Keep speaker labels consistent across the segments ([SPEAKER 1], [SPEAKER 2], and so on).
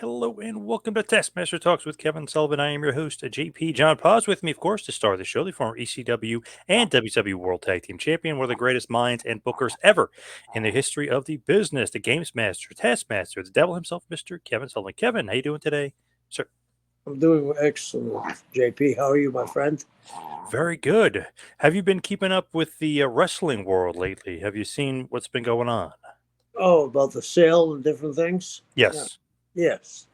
[SPEAKER 1] Hello and welcome to Taskmaster Talks with Kevin Sullivan. I am your host, JP. John Paz with me, of course, to star of the show, the former ECW and WCW World Tag Team Champion, one of the greatest minds and bookers ever in the history of the business, the Games Master, Taskmaster, the devil himself, Mr. Kevin Sullivan. Kevin, how you doing today, sir?
[SPEAKER 2] I'm doing excellent, JP. How are you, my friend?
[SPEAKER 1] Very good. Have you been keeping up with the wrestling world lately? Have you seen what's been going on?
[SPEAKER 2] Oh, about the sale and different things? Yeah.
[SPEAKER 1] Yes.
[SPEAKER 2] Yes.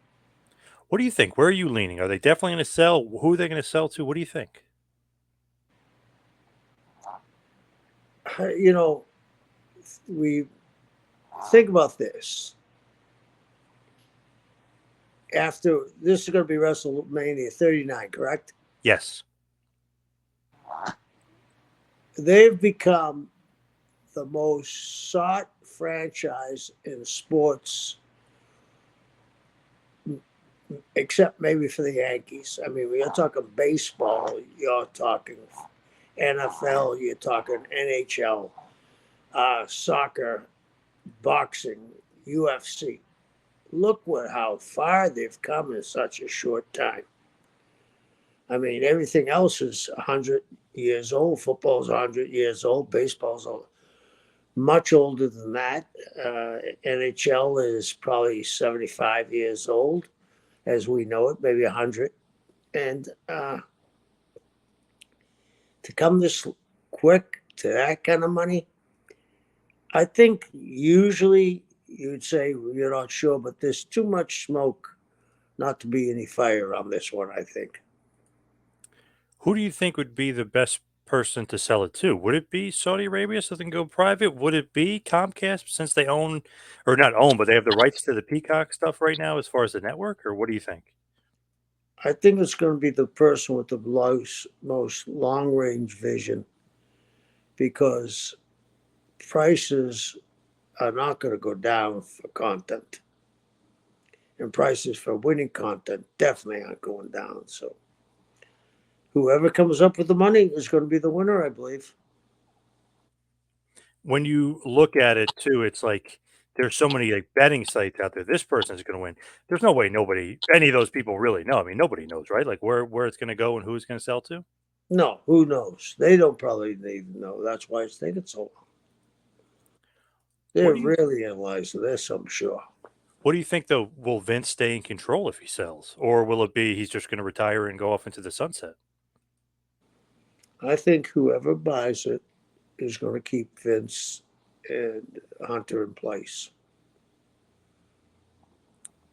[SPEAKER 1] What do you think? Where are you leaning? Are they definitely going to sell? Who are they going to sell to? What do you think?
[SPEAKER 2] You know, we think about this. After this is going to be WrestleMania 39, correct?
[SPEAKER 1] Yes.
[SPEAKER 2] They've become the most sought franchise in sports, except maybe for the Yankees. I mean, you're talking baseball, you're talking NFL, you're talking NHL, soccer, boxing, UFC. Look how far they've come in such a short time. I mean, everything else is 100 years old. Football's 100 years old. Baseball's much older than that. NHL is probably 75 years old, as we know it, maybe 100. And to come this quick to that kind of money, I think usually you'd say you're not sure, but there's too much smoke not to be any fire on this one, I think.
[SPEAKER 1] Who do you think would be the best person to sell it to? Would it be Saudi Arabia so they can go private? Would it be Comcast since they own, or not own, but they have the rights to the Peacock stuff right now as far as the network? Or what do you think?
[SPEAKER 2] I think it's going to be the person with the most long range vision because prices are not going to go down for content. And prices for winning content definitely aren't going down. So whoever comes up with the money is going to be the winner, I believe.
[SPEAKER 1] When you look at it too, it's like there's so many like betting sites out there. This person is going to win. There's no way any of those people really know. I mean, nobody knows, right? Like where it's going to go and who it's going to sell to.
[SPEAKER 2] No, who knows? They don't probably even know. That's why it's taking so long.
[SPEAKER 1] What
[SPEAKER 2] They're
[SPEAKER 1] do you
[SPEAKER 2] really analyzing this, I'm sure.
[SPEAKER 1] What do you think though? Will Vince stay in control if he sells, or will it be he's just going to retire and go off into the sunset?
[SPEAKER 2] I think whoever buys it is going to keep Vince and Hunter in place.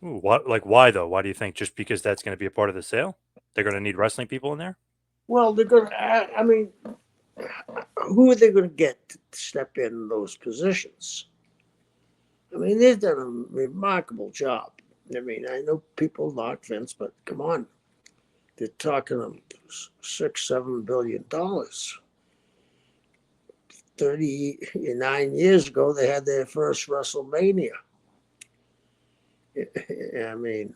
[SPEAKER 1] Ooh, what? Like why though? Why do you think? Just because that's going to be a part of the sale? They're going to need wrestling people in there.
[SPEAKER 2] Well, they're going to, I mean, who are they going to get to step in those positions? I mean, they've done a remarkable job. I mean, I know people knock Vince, but come on. They're talking $6, $7 billion. 39 years ago, they had their first WrestleMania. I mean,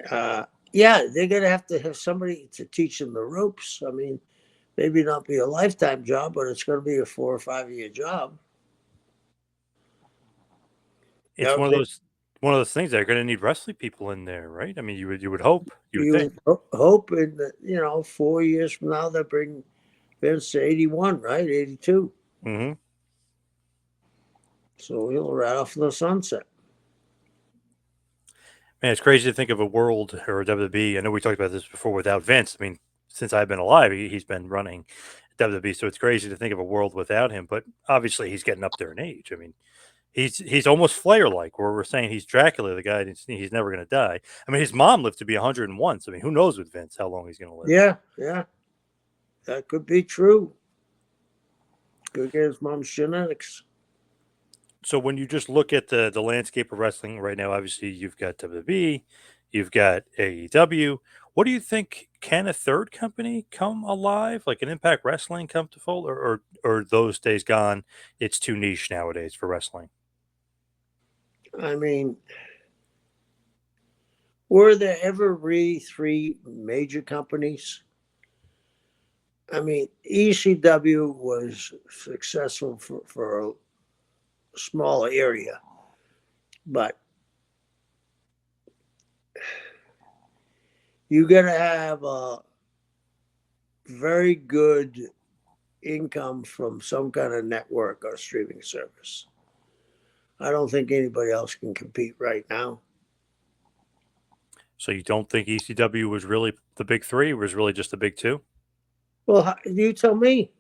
[SPEAKER 2] yeah, they're going to have somebody to teach them the ropes. I mean, maybe not be a lifetime job, but it's going to be a 4 or 5 year job.
[SPEAKER 1] It's one of those things they're going to need wrestling people in there, right? I mean, you would hope, you would
[SPEAKER 2] You
[SPEAKER 1] think.
[SPEAKER 2] hope in 4 years from now they bring Vince to 81, right? 82.
[SPEAKER 1] Hmm.
[SPEAKER 2] So he'll ride off in the sunset.
[SPEAKER 1] Man, it's crazy to think of a world or a WWE. I know we talked about this before without Vince. I mean, since I've been alive, he's been running WWE, so it's crazy to think of a world without him. But obviously, he's getting up there in age. I mean, he's almost Flair like, where we're saying he's Dracula, the guy he's never going to die. I mean, his mom lived to be 101. So I mean, who knows with Vince how long he's going to live?
[SPEAKER 2] Yeah, yeah, that could be true. Could get his mom's genetics.
[SPEAKER 1] So when you just look at the landscape of wrestling right now, obviously you've got WWE, you've got AEW. What do you think? Can a third company come alive, like an Impact Wrestling come to fold, or those days gone? It's too niche nowadays for wrestling.
[SPEAKER 2] I mean, were there ever really three major companies? I mean, ECW was successful for a smaller area, but You got to have a very good income from some kind of network or streaming service. I don't think anybody else can compete right now.
[SPEAKER 1] So you don't think ECW was really the big three? It was really just the big two?
[SPEAKER 2] Well, you tell me.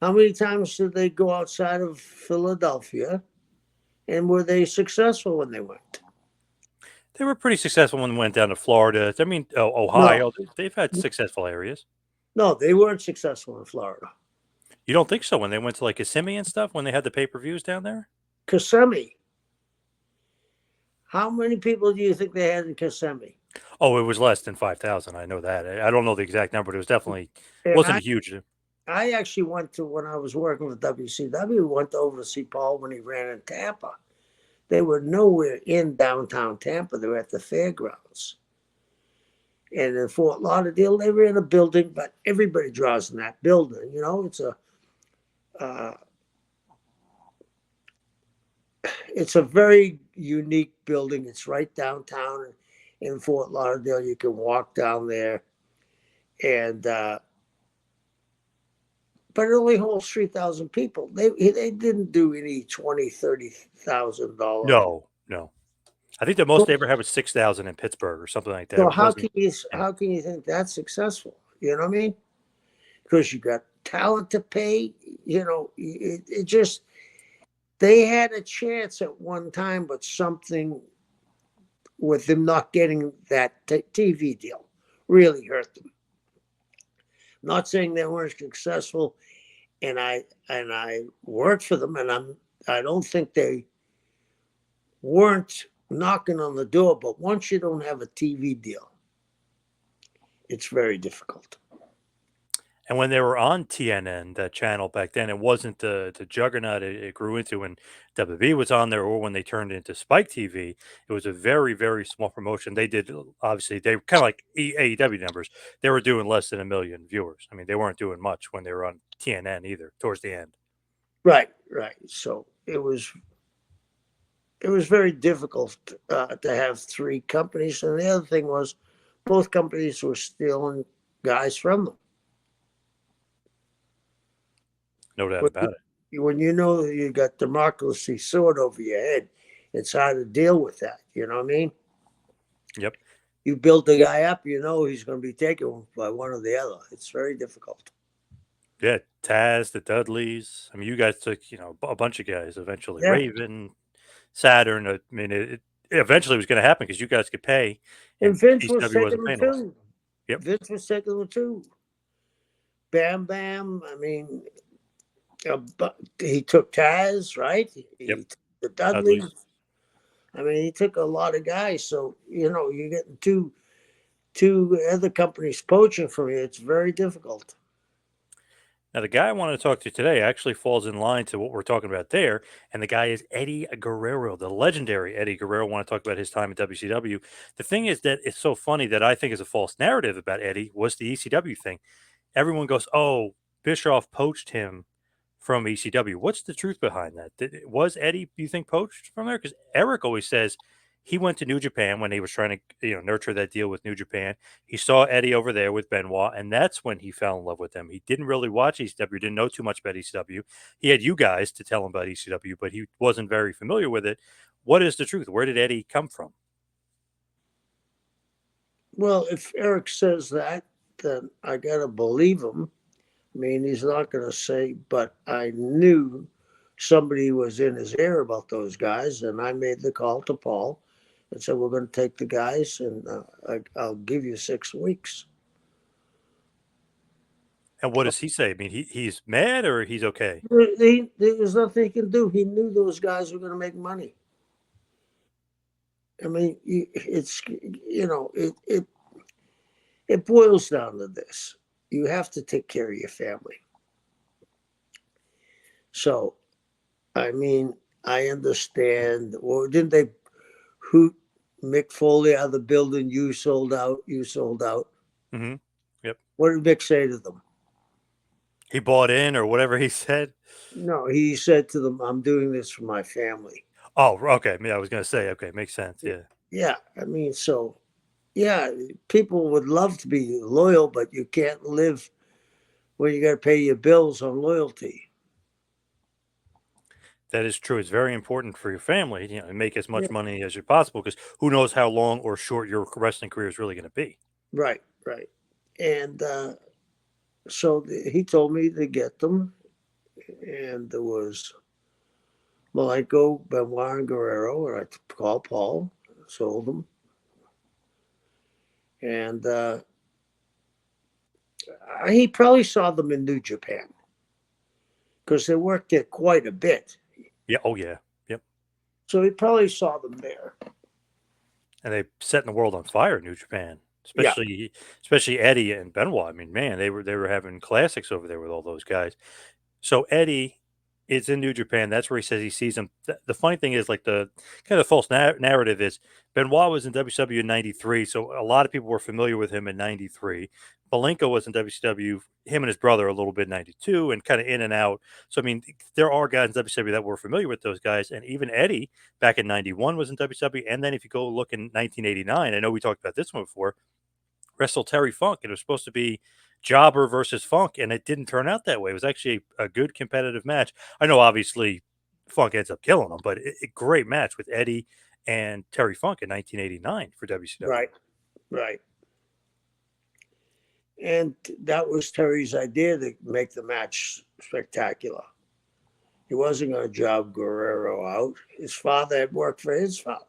[SPEAKER 2] How many times did they go outside of Philadelphia, and were they successful when they went?
[SPEAKER 1] They were pretty successful when they went down to Florida. I mean,
[SPEAKER 2] No,
[SPEAKER 1] Ohio. They've had successful areas.
[SPEAKER 2] no, they weren't successful in Florida.
[SPEAKER 1] You don't think so when they went to like Kissimmee and stuff when they had the pay-per-views down there?
[SPEAKER 2] Kissimmee. How many people do you think they had in Kissimmee?
[SPEAKER 1] Oh, it was less than 5,000. I know that. I don't know the exact number, but it was definitely
[SPEAKER 2] And
[SPEAKER 1] wasn't
[SPEAKER 2] I,
[SPEAKER 1] a huge.
[SPEAKER 2] I actually went to when I was working with WCW. Went over to see Paul when he ran in Tampa. They were nowhere in downtown Tampa. They were at the fairgrounds. And in Fort Lauderdale, they were in a building, but everybody draws in that building. You know, uh, it's a very unique building. It's right downtown in Fort Lauderdale. You can walk down there, and but it only holds 3,000 people. They didn't do any 20, $30,000.
[SPEAKER 1] No, no. I think the most they ever had was 6,000 in Pittsburgh or something like that.
[SPEAKER 2] So
[SPEAKER 1] It wasn't. Yeah.
[SPEAKER 2] how can you think that's successful? You know what I mean? Because you got talent to pay. You know, it just they had a chance at one time, but something with them not getting that TV deal really hurt them. I'm not saying they weren't successful, and I worked for them, and I don't think they weren't knocking on the door. But once you don't have a TV deal, it's very difficult.
[SPEAKER 1] And when they were on TNN, that channel back then, it wasn't the juggernaut it grew into when WB was on there or when they turned into Spike TV. It was a very, very small promotion. They did, obviously, they were kind of like AEW numbers. They were doing less than 1 million viewers. I mean, they weren't doing much when they were on TNN either, towards the end.
[SPEAKER 2] Right, right. So it was very difficult to have three companies, and the other thing was both companies were stealing guys from them.
[SPEAKER 1] No doubt
[SPEAKER 2] When
[SPEAKER 1] about it.
[SPEAKER 2] when you know you got democracy sword over your head, it's hard to deal with that. You know what I mean?
[SPEAKER 1] Yep.
[SPEAKER 2] You build the guy up, you know he's going to be taken by one or the other. It's very difficult.
[SPEAKER 1] Yeah. Taz, the Dudleys. I mean, you guys took, a bunch of guys eventually.
[SPEAKER 2] Yeah.
[SPEAKER 1] Raven, Saturn. I mean, it eventually was going to happen because you guys could pay
[SPEAKER 2] And
[SPEAKER 1] and
[SPEAKER 2] Vince was
[SPEAKER 1] ECW
[SPEAKER 2] taking
[SPEAKER 1] wasn't
[SPEAKER 2] them
[SPEAKER 1] paying us.
[SPEAKER 2] too.
[SPEAKER 1] Yep.
[SPEAKER 2] Vince was taking them too. Bam Bam. I mean, he took Taz, right?
[SPEAKER 1] Yep.
[SPEAKER 2] He took the Dudleys.
[SPEAKER 1] Dudleys.
[SPEAKER 2] I mean, he took a lot of guys. So you're getting two other companies poaching from you. It's very difficult.
[SPEAKER 1] Now, the guy I wanted to talk to today actually falls in line to what we're talking about there, and the guy is Eddie Guerrero, the legendary Eddie Guerrero. I want to talk about his time at WCW. The thing is that it's so funny that I think is a false narrative about Eddie was the ECW thing. Everyone goes, "Oh, Bischoff poached him from ECW." What's the truth behind that? Was Eddie, do you think, poached from there? Because Eric always says he went to New Japan when he was trying to, nurture that deal with New Japan. He saw Eddie over there with Benoit, and that's when he fell in love with them. He didn't really watch ECW, didn't know too much about ECW. He had you guys to tell him about ECW, but he wasn't very familiar with it. What is the truth? Where did Eddie come from?
[SPEAKER 2] Well, if Eric says that, then I got to believe him. I mean, he's not going to say, but I knew somebody was in his ear about those guys, and I made the call to Paul and said, "We're going to take the guys, and I'll give you 6 weeks."
[SPEAKER 1] And what does he say? I mean, he's mad or he's okay?
[SPEAKER 2] There was nothing he can do. He knew those guys were going to make money. I mean, it's it boils down to this: you have to take care of your family. So, I mean, I understand. Well, didn't they hoot Mick Foley out of the building? You sold out. You sold out.
[SPEAKER 1] Mm-hmm. Yep.
[SPEAKER 2] What did Mick say to them?
[SPEAKER 1] He bought in or whatever he said.
[SPEAKER 2] No, he said to them, "I'm doing this for my family."
[SPEAKER 1] Oh, okay. I mean, I was going to say, okay, makes sense. Yeah.
[SPEAKER 2] Yeah, I mean, so yeah, people would love to be loyal, but you can't live when you got to pay your bills on loyalty.
[SPEAKER 1] That is true. It's very important for your family, to make as
[SPEAKER 2] Yeah,
[SPEAKER 1] much money as you possible because who knows how long or short your wrestling career is really going to be.
[SPEAKER 2] right, right. And he told me to get them, and there was Malenko, Benoit, and Guerrero, and I called Paul, sold them, and he probably saw them in New Japan because they worked there quite a bit.
[SPEAKER 1] Yeah. Oh, yeah. Yep.
[SPEAKER 2] So he probably saw them there.
[SPEAKER 1] And they setting the world on fire in New Japan,
[SPEAKER 2] Yeah,
[SPEAKER 1] especially Eddie and Benoit. I mean, man, they were having classics over there with all those guys. So Eddie is in New Japan. That's where he says he sees him. The funny thing is, like the kind of false narrative is Benoit was in WCW in '93, so a lot of people were familiar with him in '93. Malenko was in WCW, him and his brother a little bit in '92, and kind of in and out. So I mean, there are guys in WCW that were familiar with those guys, and even Eddie back in '91 was in WCW. And then if you go look in 1989, I know we talked about this one before, wrestled Terry Funk, and it was supposed to be Jobber versus Funk, and it didn't turn out that way. It was actually a good competitive match. I know, obviously, Funk ends up killing him, but a great match with Eddie and Terry Funk in 1989 for WCW.
[SPEAKER 2] right, right. And that was Terry's idea to make the match spectacular. He wasn't going to job Guerrero out. His father had worked for his father.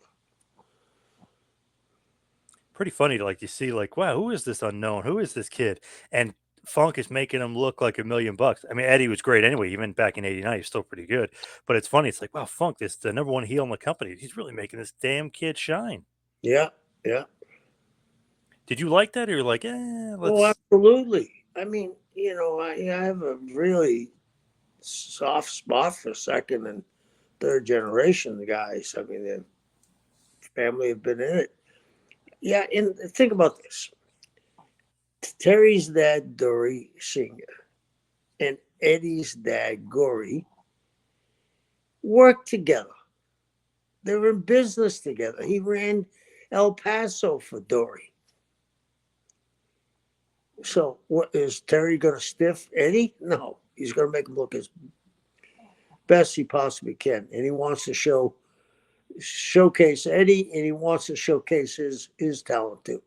[SPEAKER 1] Pretty funny to you see wow, who is this unknown? Who is this kid? And Funk is making him look like $1,000,000. I mean, Eddie was great anyway. Even back in '89, he's still pretty good. But it's funny. It's like, wow, Funk, this the number one heel in the company. He's really making this damn kid shine.
[SPEAKER 2] Yeah, yeah.
[SPEAKER 1] Did you like that, or you're like, eh,
[SPEAKER 2] Oh,
[SPEAKER 1] let's
[SPEAKER 2] absolutely. I mean, I have a really soft spot for second and third generation guys. I mean, their family have been in it. Yeah, and think about this. Terry's dad, Dory Sr., and Eddie's dad, Gory, worked together. They were in business together. He ran El Paso for Dory. So, what is Terry going to stiff Eddie? No, he's going to make him look as best he possibly can, and he wants to showcase Eddie, and he wants to showcase his talent too.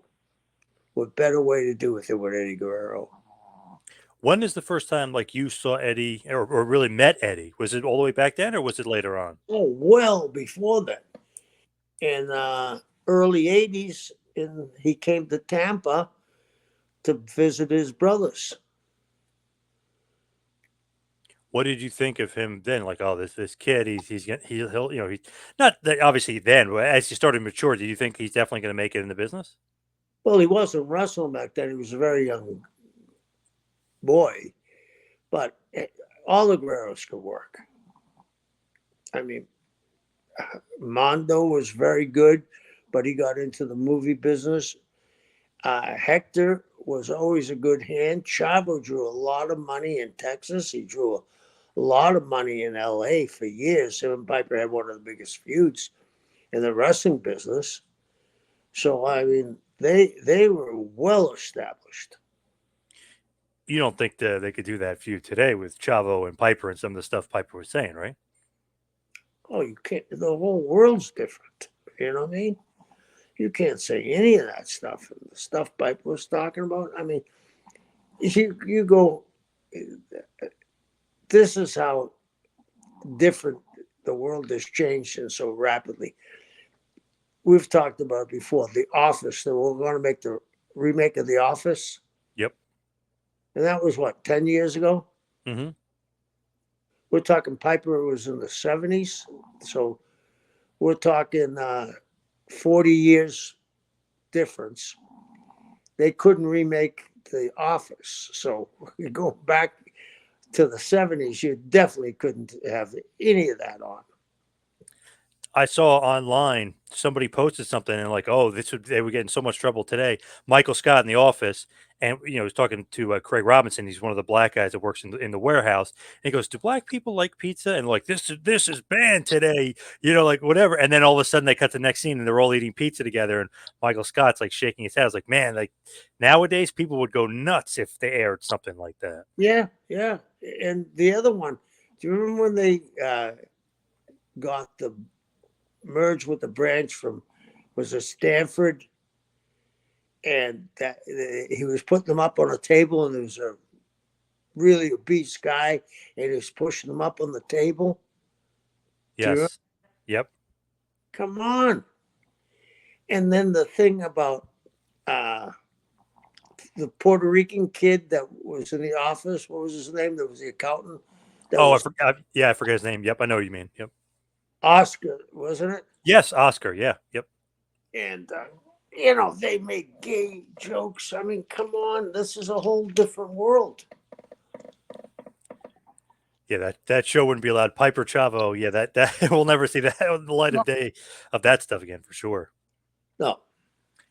[SPEAKER 2] What better way to do it than with Eddie Guerrero?
[SPEAKER 1] When is the first time you saw Eddie or really met Eddie? Was it all the way back then or was it later on?
[SPEAKER 2] Oh, well before that, in early '80s, and he came to Tampa to visit his brothers.
[SPEAKER 1] What did you think of him then? Like, oh, this kid, he'll he not that obviously then, but as he started to mature, did you think he's definitely going to make it in the business?
[SPEAKER 2] Well, he wasn't wrestling back then. He was a very young boy, but all the Guerreros could work. I mean, Mondo was very good, but he got into the movie business. Hector was always a good hand. Chavo drew a lot of money in Texas. He drew a lot of money in LA for years. Him and Piper had one of the biggest feuds in the wrestling business. So I mean, they were well established.
[SPEAKER 1] You don't think that they could do that feud today with Chavo and Piper and some of the stuff Piper was saying, right?
[SPEAKER 2] Oh, you can't. The whole world's different. You know what I mean? You can't say any of that stuff. The stuff Piper was talking about. I mean, you go. This is how different the world has changed and so rapidly. We've talked about before The Office. That we're going to make the remake of The Office,
[SPEAKER 1] Yep.
[SPEAKER 2] and that was what 10 years ago.
[SPEAKER 1] Hmm.
[SPEAKER 2] We're talking Piper was in the '70s, so we're talking 40 years difference. They couldn't remake The Office, so you go back to the '70s, you definitely couldn't have any of that on.
[SPEAKER 1] I saw online somebody posted something and like, oh, they were getting so much trouble today. Michael Scott in the office, and was talking to Craig Robinson. He's one of the black guys that works in the warehouse. And he goes, "Do black people like pizza?" And like, this is banned today, like whatever. And then all of a sudden they cut to the next scene and they're all eating pizza together. And Michael Scott's like shaking his head. I was like, man, like nowadays people would go nuts if they aired something like that.
[SPEAKER 2] Yeah, yeah. And the other one, do you remember when they got the merged with the branch from was it Stanford, and that he was putting them up on a table, and there was a really obese guy, and he was pushing them up on the table. Do you remember?
[SPEAKER 1] Yes. Yep.
[SPEAKER 2] Come on. And then the thing about uh, the Puerto Rican kid that was in the office, what was his name? That was the accountant. That
[SPEAKER 1] Oh, I
[SPEAKER 2] was
[SPEAKER 1] forgot. Yeah, I forget his name. Yep, I know what you mean. Yep.
[SPEAKER 2] Oscar, wasn't it?
[SPEAKER 1] Yes, Oscar. Yeah. Yep.
[SPEAKER 2] And they made gay jokes. I mean, come on, this is a whole different world.
[SPEAKER 1] Yeah, that show wouldn't be allowed. Piper Chavo, yeah, that we'll never see that the light
[SPEAKER 2] No,
[SPEAKER 1] of day of that stuff again for sure.
[SPEAKER 2] no.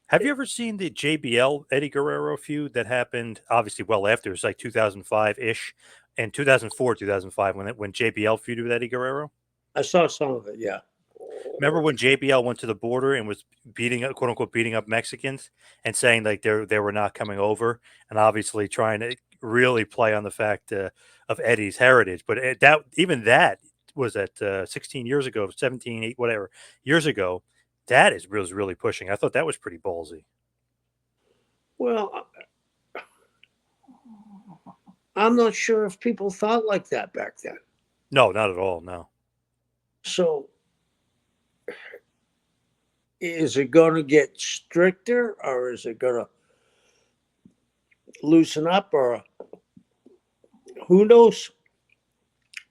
[SPEAKER 1] Have you ever seen the JBL Eddie Guerrero feud that happened obviously well after? It was like 2005 ish, and 2004, 2005 when JBL feuded with Eddie Guerrero.
[SPEAKER 2] I saw some of it. Yeah.
[SPEAKER 1] Remember when JBL went to the border and was beating up, quote unquote, beating up Mexicans and saying like they were not coming over, and obviously trying to really play on the fact of Eddie's heritage. But that was at 16 years ago, 17, 8, whatever years ago. That was really pushing. I thought that was pretty ballsy.
[SPEAKER 2] Well, I'm not sure if people thought like that back then.
[SPEAKER 1] No, not at all. No,
[SPEAKER 2] So, is it going to get stricter, or is it going to loosen up, or who knows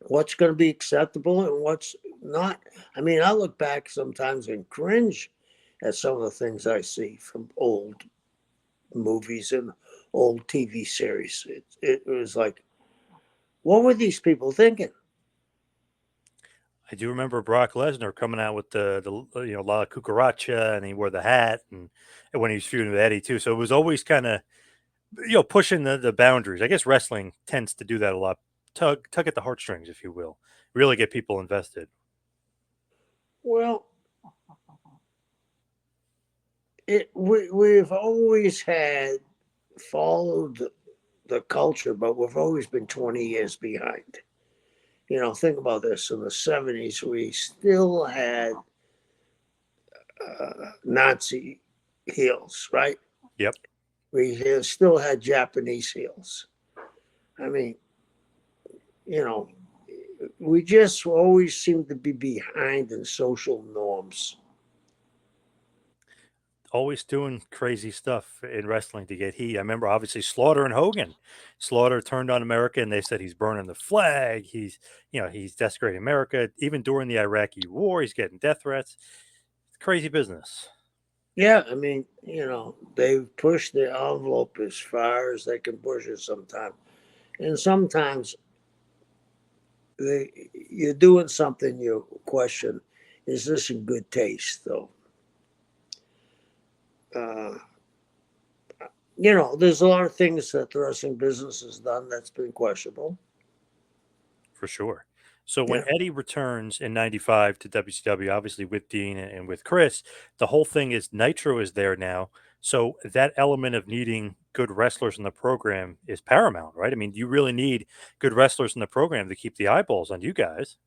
[SPEAKER 2] what's going to be acceptable and what's not? I mean, I look back sometimes and cringe at some of the things I see from old movies and old TV series. It was like, what were these people thinking?
[SPEAKER 1] I do remember Brock Lesnar coming out with the La Cucaracha, and he wore the hat, and when he was feuding with Eddie too. So it was always kind of pushing the boundaries. I guess wrestling tends to do that a lot. Tug at the heartstrings, if you will, really get people invested.
[SPEAKER 2] Well, we've always had followed the culture, but we've always been 20 years behind. Think about this. In the 70s, we still had Nazi heels, right?
[SPEAKER 1] Yep.
[SPEAKER 2] We still had Japanese heels. I mean, you know, we just always seem to be behind in social norms.
[SPEAKER 1] Always doing crazy stuff in wrestling to get heat. I remember obviously Slaughter and Hogan. Slaughter turned on America and they said he's burning the flag. He's desecrating America. Even during the Iraqi war, he's getting death threats. It's crazy business.
[SPEAKER 2] Yeah, I mean, they've pushed the envelope as far as they can push it sometimes. And sometimes you're doing something you question, is this in good taste, though? Uh, there's a lot of things that the wrestling business has done that's been questionable.
[SPEAKER 1] For sure. So when
[SPEAKER 2] Yeah.
[SPEAKER 1] Eddie returns in '95 to WCW, obviously with Dean and with Chris, the whole thing is Nitro is there now. So that element of needing good wrestlers in the program is paramount, right? I mean, you really need good wrestlers in the program to keep the eyeballs on you guys.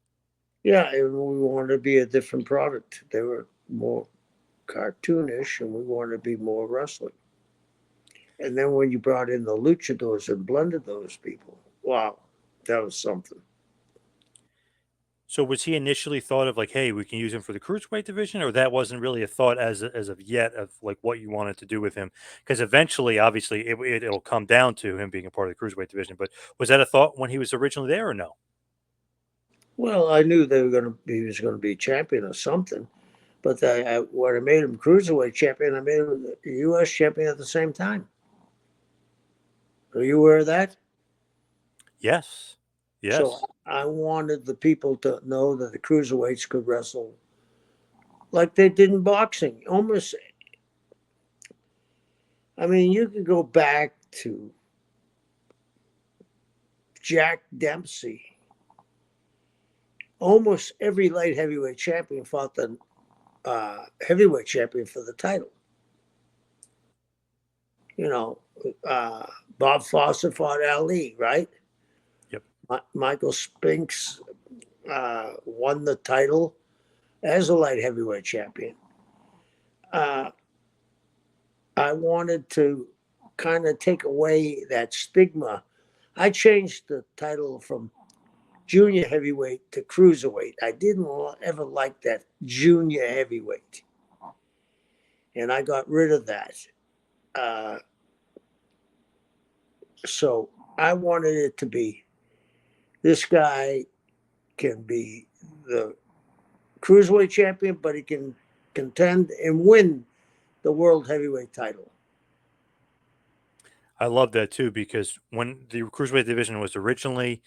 [SPEAKER 2] Yeah, and we wanted to be a different product. They were more cartoonish, and we wanted to be more wrestling. And then when you brought in the luchadors and blended those people, wow, that was something.
[SPEAKER 1] So was he initially thought of like, hey, we can use him for the cruiserweight division, or that wasn't really a thought as of yet of like what you wanted to do with him? Because eventually, obviously, it'll come down to him being a part of the cruiserweight division. But was that a thought when he was originally there, or no?
[SPEAKER 2] Well, I knew he was going to be champion or something, but when I made him cruiserweight champion, I made him the U.S. champion at the same time. Are you aware of that?
[SPEAKER 1] Yes,
[SPEAKER 2] So
[SPEAKER 1] yes.
[SPEAKER 2] I wanted the people to know that the cruiserweights could wrestle like they did in boxing. Almost, I mean, you could go back to Jack Dempsey. Almost every light heavyweight champion fought the heavyweight champion for the title. You know, uh, Bob Foster fought Ali, right?
[SPEAKER 1] Yep.
[SPEAKER 2] Michael Spinks won the title as a light heavyweight champion. Uh, I wanted to kind of take away that stigma. I changed the title from junior heavyweight to cruiserweight. I didn't ever like that junior heavyweight, and I got rid of that. Uh, so I wanted it to be this guy can be the cruiserweight champion, but he can contend and win the world heavyweight title.
[SPEAKER 1] I love that too because when the cruiserweight division was originally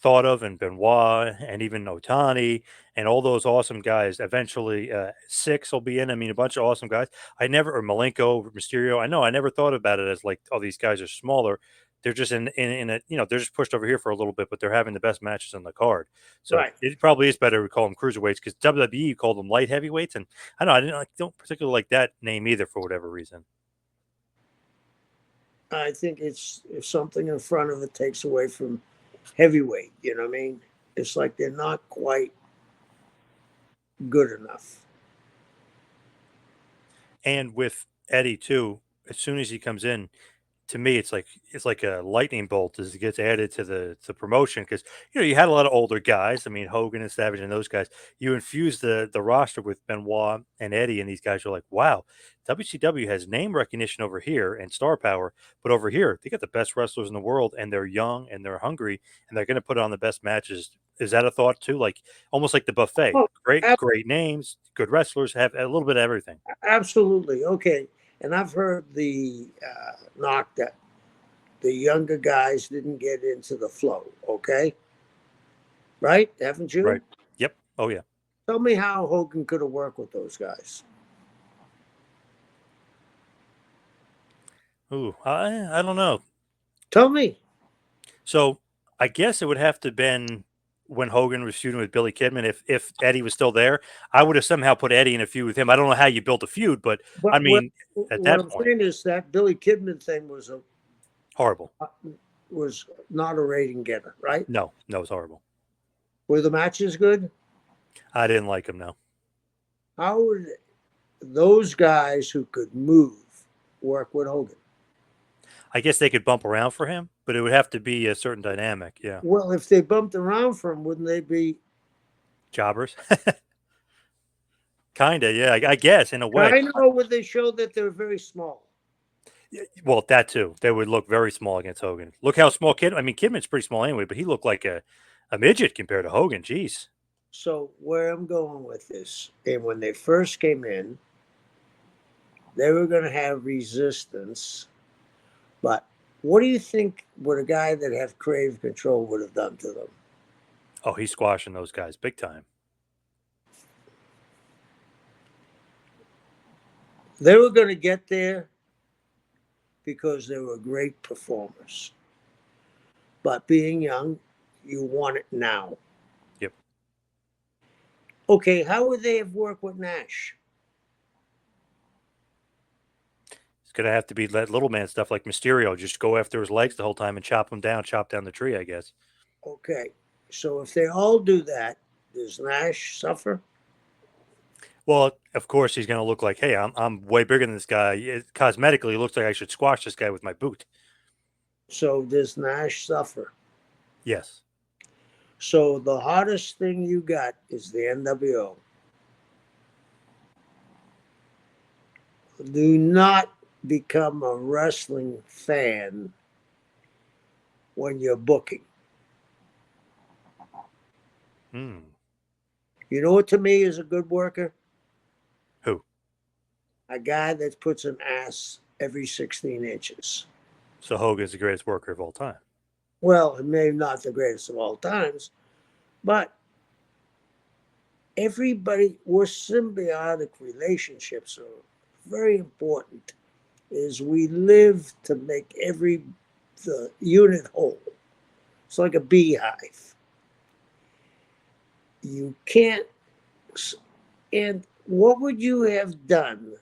[SPEAKER 1] thought of, and Benoit and even Otani and all those awesome guys. Eventually, Six will be in. I mean, a bunch of awesome guys. I never, or Malenko, Mysterio. I know I never thought about it as like, oh, these guys are smaller. They're just in a, they're just pushed over here for a little bit, but they're having the best matches on the card. So
[SPEAKER 2] Right.
[SPEAKER 1] it probably is better to call them cruiserweights because WWE called them light heavyweights, and I know I don't particularly like that name either for whatever reason.
[SPEAKER 2] I think it's if something in front of it takes away from heavyweight. You know what I mean? It's like they're not quite good enough.
[SPEAKER 1] And with Eddie too, as soon as he comes in, to me, it's like a lightning bolt as it gets added to the promotion because you had a lot of older guys. I mean, Hogan and Savage and those guys. You infuse the roster with Benoit and Eddie, and these guys are like, wow, WCW has name recognition over here and star power, but over here they got the best wrestlers in the world, and they're young and they're hungry, and they're going to put on the best matches. Is that a thought too? Like almost like the buffet.
[SPEAKER 2] Oh,
[SPEAKER 1] Great names, good wrestlers, have a little bit of everything.
[SPEAKER 2] absolutely. Okay. And I've heard the knock that the younger guys didn't get into the flow. Okay. Right? Haven't
[SPEAKER 1] Right.
[SPEAKER 2] you?
[SPEAKER 1] Yep. Oh yeah.
[SPEAKER 2] Tell me how Hogan could have worked with those guys.
[SPEAKER 1] Ooh, I don't know.
[SPEAKER 2] Tell me.
[SPEAKER 1] So I guess it would have to been when Hogan was feuding with Billy Kidman. If Eddie was still there, I would have somehow put Eddie in a feud with him. I don't know how you built a feud, but I
[SPEAKER 2] But
[SPEAKER 1] mean, at
[SPEAKER 2] what
[SPEAKER 1] that
[SPEAKER 2] I'm
[SPEAKER 1] point,
[SPEAKER 2] saying is that Billy Kidman thing
[SPEAKER 1] horrible.
[SPEAKER 2] was not a rating getter, right?
[SPEAKER 1] No, it's horrible.
[SPEAKER 2] Were the matches good?
[SPEAKER 1] I didn't like him. No,
[SPEAKER 2] How would those guys who could move work with Hogan?
[SPEAKER 1] I guess they could bump around for him, but it would have to be a certain dynamic. Yeah,
[SPEAKER 2] Well, if they bumped around for him, wouldn't they be
[SPEAKER 1] jobbers, kinda. Yeah, I guess in a way.
[SPEAKER 2] kind of, or would they show that they're very small?
[SPEAKER 1] Well, that too. They would look very small against Hogan. Look how small Kid. I mean, Kidman's pretty small anyway, but he looked like a midget compared to Hogan. Jeez.
[SPEAKER 2] So where I'm going with this, and when they first came in, they were going to have resistance. But what do you think would a guy that had creative control would have done to them?
[SPEAKER 1] Oh, he's squashing those guys big time.
[SPEAKER 2] They were going to get there because they were great performers. But being young, you want it now.
[SPEAKER 1] Yep.
[SPEAKER 2] Okay, how would they have worked with Nash?
[SPEAKER 1] It's gonna have to be that little man stuff like Mysterio. Just go after his legs the whole time and chop him down, chop down the tree. I guess.
[SPEAKER 2] Okay, so if they all do that, does Nash suffer?
[SPEAKER 1] Well, of course he's gonna look like, hey, I'm way bigger than this guy. Cosmetically, it looks like I should squash this guy with my boot.
[SPEAKER 2] So does Nash suffer?
[SPEAKER 1] Yes.
[SPEAKER 2] So the hardest thing you got is the NWO. Do not become a wrestling fan when you're booking.
[SPEAKER 1] Hmm.
[SPEAKER 2] You know what to me is a good worker?
[SPEAKER 1] Who?
[SPEAKER 2] A guy that puts an ass every 16 inches.
[SPEAKER 1] So Hogan's the greatest worker of all time.
[SPEAKER 2] Well, maybe not the greatest of all times, but everybody, we're symbiotic relationships are very important. Is we live to make the unit whole. It's like a beehive. You can't. And what would you have done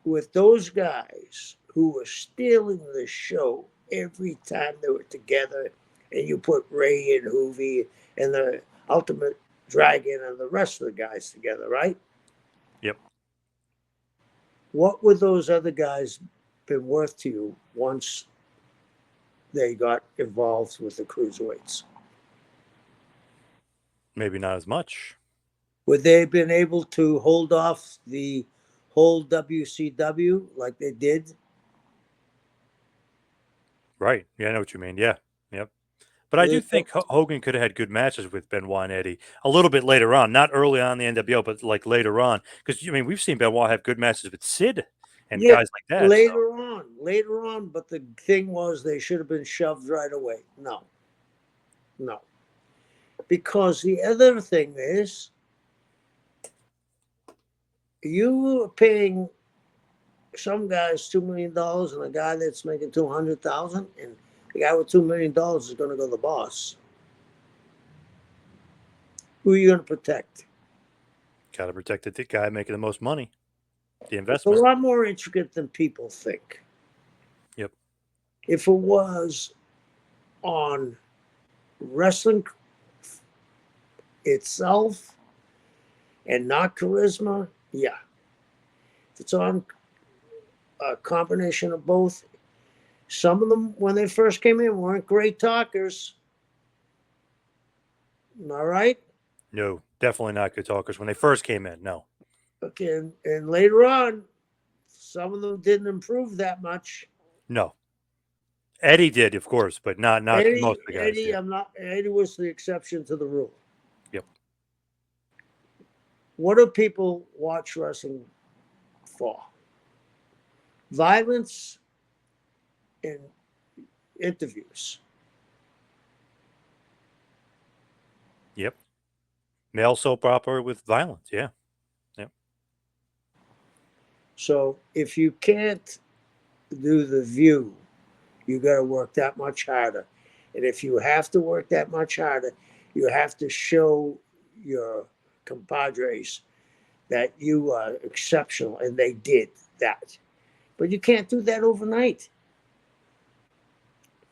[SPEAKER 2] with those guys who were stealing the show every time they were together? And you put Ray and Hoovy and the Ultimate Dragon and the rest of the guys together, right?
[SPEAKER 1] Yep.
[SPEAKER 2] What would those other guys been worth to you once they got involved with the cruiserweights?
[SPEAKER 1] Maybe not as much.
[SPEAKER 2] Would they have been able to hold off the whole WCW like they did?
[SPEAKER 1] Right. Yeah, I know what you mean. Yeah. Yep. But I do think Hogan could have had good matches with Benoit and Eddie a little bit later on, not early on in the NWO, but like later on. Because I mean, we've seen Benoit have good matches with Sid and
[SPEAKER 2] Yeah,
[SPEAKER 1] guys like that. So
[SPEAKER 2] later on. But the thing was, they should have been shoved right away. No, no. Because the other thing is, you are paying some guys $2 million and a guy that's making 200,000, and the guy with $2 million is going to go to the boss. Who are you going to protect?
[SPEAKER 1] got to protect the guy making the most money, the
[SPEAKER 2] It's a
[SPEAKER 1] investment.
[SPEAKER 2] lot more intricate than people think.
[SPEAKER 1] Yep.
[SPEAKER 2] If it was on wrestling itself and not charisma, yeah. If it's on a combination of both, some of them, when they first came in, weren't great talkers. All right?
[SPEAKER 1] No, definitely not good talkers when they first came in. No.
[SPEAKER 2] Okay, and later on, some of them didn't improve that much.
[SPEAKER 1] No. Eddie did, of course, but not most of the guys.
[SPEAKER 2] Eddie,
[SPEAKER 1] Yeah.
[SPEAKER 2] Eddie was the exception to the rule.
[SPEAKER 1] Yep.
[SPEAKER 2] What do people watch wrestling for? Violence and interviews.
[SPEAKER 1] Yep. Male soap opera with violence. Yeah. Yep.
[SPEAKER 2] So if you can't do the view, you got to work that much harder. And if you have to work that much harder, you have to show your compadres that you are exceptional, and they did that. But you can't do that overnight.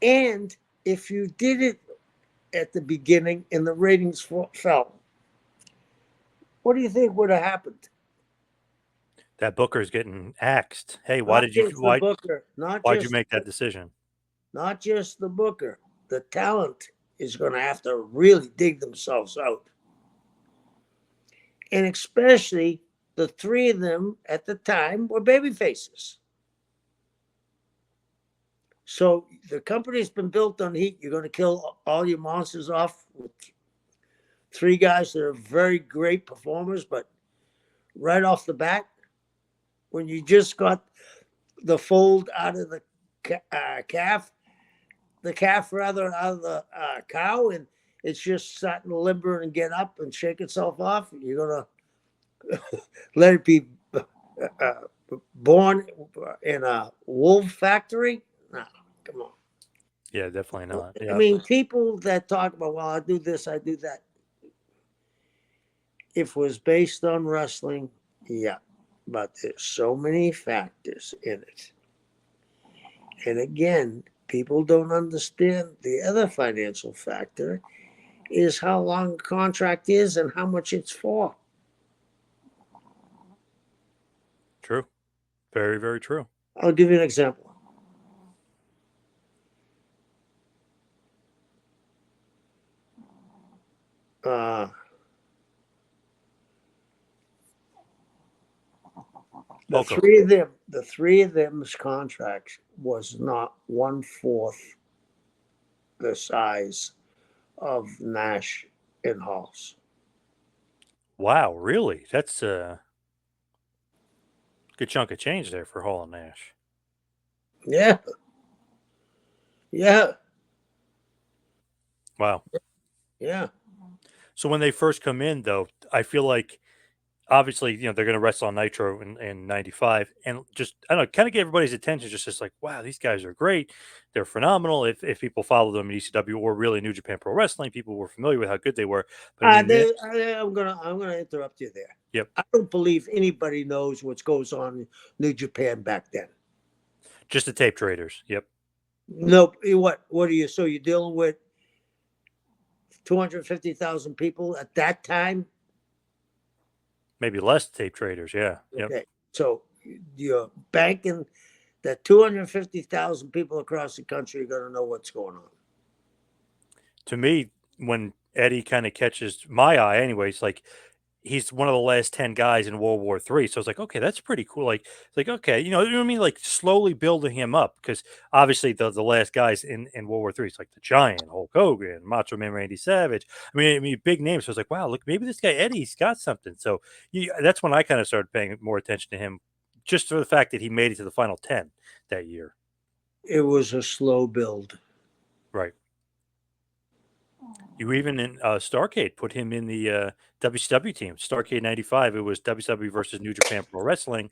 [SPEAKER 2] And if you did it at the beginning and the ratings fell, what do you think would have happened?
[SPEAKER 1] That Booker's getting axed. Hey,
[SPEAKER 2] Not just the booker,
[SPEAKER 1] why'd you make that decision?
[SPEAKER 2] not just the booker. The talent is going to have to really dig themselves out. And especially the three of them at the time were baby faces. So the company's been built on heat. You're going to kill all your monsters off with three guys that are very great performers, but right off the bat, when you just got the fold out of the calf, out of the cow, and it's just starting to limber and get up and shake itself off, you're going to let it be born in a wool factory? No, come on.
[SPEAKER 1] Yeah, definitely not. Yeah.
[SPEAKER 2] I mean, people that talk about, well, I do this, I do that. If it was based on wrestling, yeah. But there's so many factors in it. And again, people don't understand the other financial factor is how long the contract is and how much it's for.
[SPEAKER 1] True. Very, very true.
[SPEAKER 2] I'll give you an example. The three of them's contracts was not 1/4 the size of Nash and Hall's.
[SPEAKER 1] Wow, really? That's a good chunk of change there for Hall and Nash.
[SPEAKER 2] Yeah. Yeah.
[SPEAKER 1] Wow.
[SPEAKER 2] Yeah.
[SPEAKER 1] So when they first come in, though, I feel like obviously, they're going to wrestle on Nitro in '95, and just I don't know, kind of get everybody's attention. Just like, wow, these guys are great, they're phenomenal. If people follow them in ECW or really New Japan Pro Wrestling, people were familiar with how good they were. But I mean,
[SPEAKER 2] I'm gonna interrupt you there.
[SPEAKER 1] yep,
[SPEAKER 2] I don't believe anybody knows what goes on in New Japan back then.
[SPEAKER 1] just the tape traders. Yep,
[SPEAKER 2] Nope. What are you? So you're dealing with 250,000 people at that time?
[SPEAKER 1] maybe less tape traders. Yeah, yep.
[SPEAKER 2] Okay. So you're banking that 250,000 people across the country are going to know what's going on.
[SPEAKER 1] To me, when Eddie kind of catches my eye, anyways, like he's one of the last 10 guys in World War III. So it's like, okay, that's pretty cool. Like, it's like, okay, you know what I mean? Like slowly building him up because obviously the last guys in World War III, it's like the Giant, Hulk Hogan, Macho Man Randy Savage. I mean, big names. So it's like, wow, look, maybe this guy Eddie's got something. So that's when I kind of started paying more attention to him, just for the fact that he made it to the final 10 that year.
[SPEAKER 2] It was a slow build.
[SPEAKER 1] Right. You even in Starcade put him in the WCW team. Starcade '95. It was WCW versus New Japan Pro Wrestling.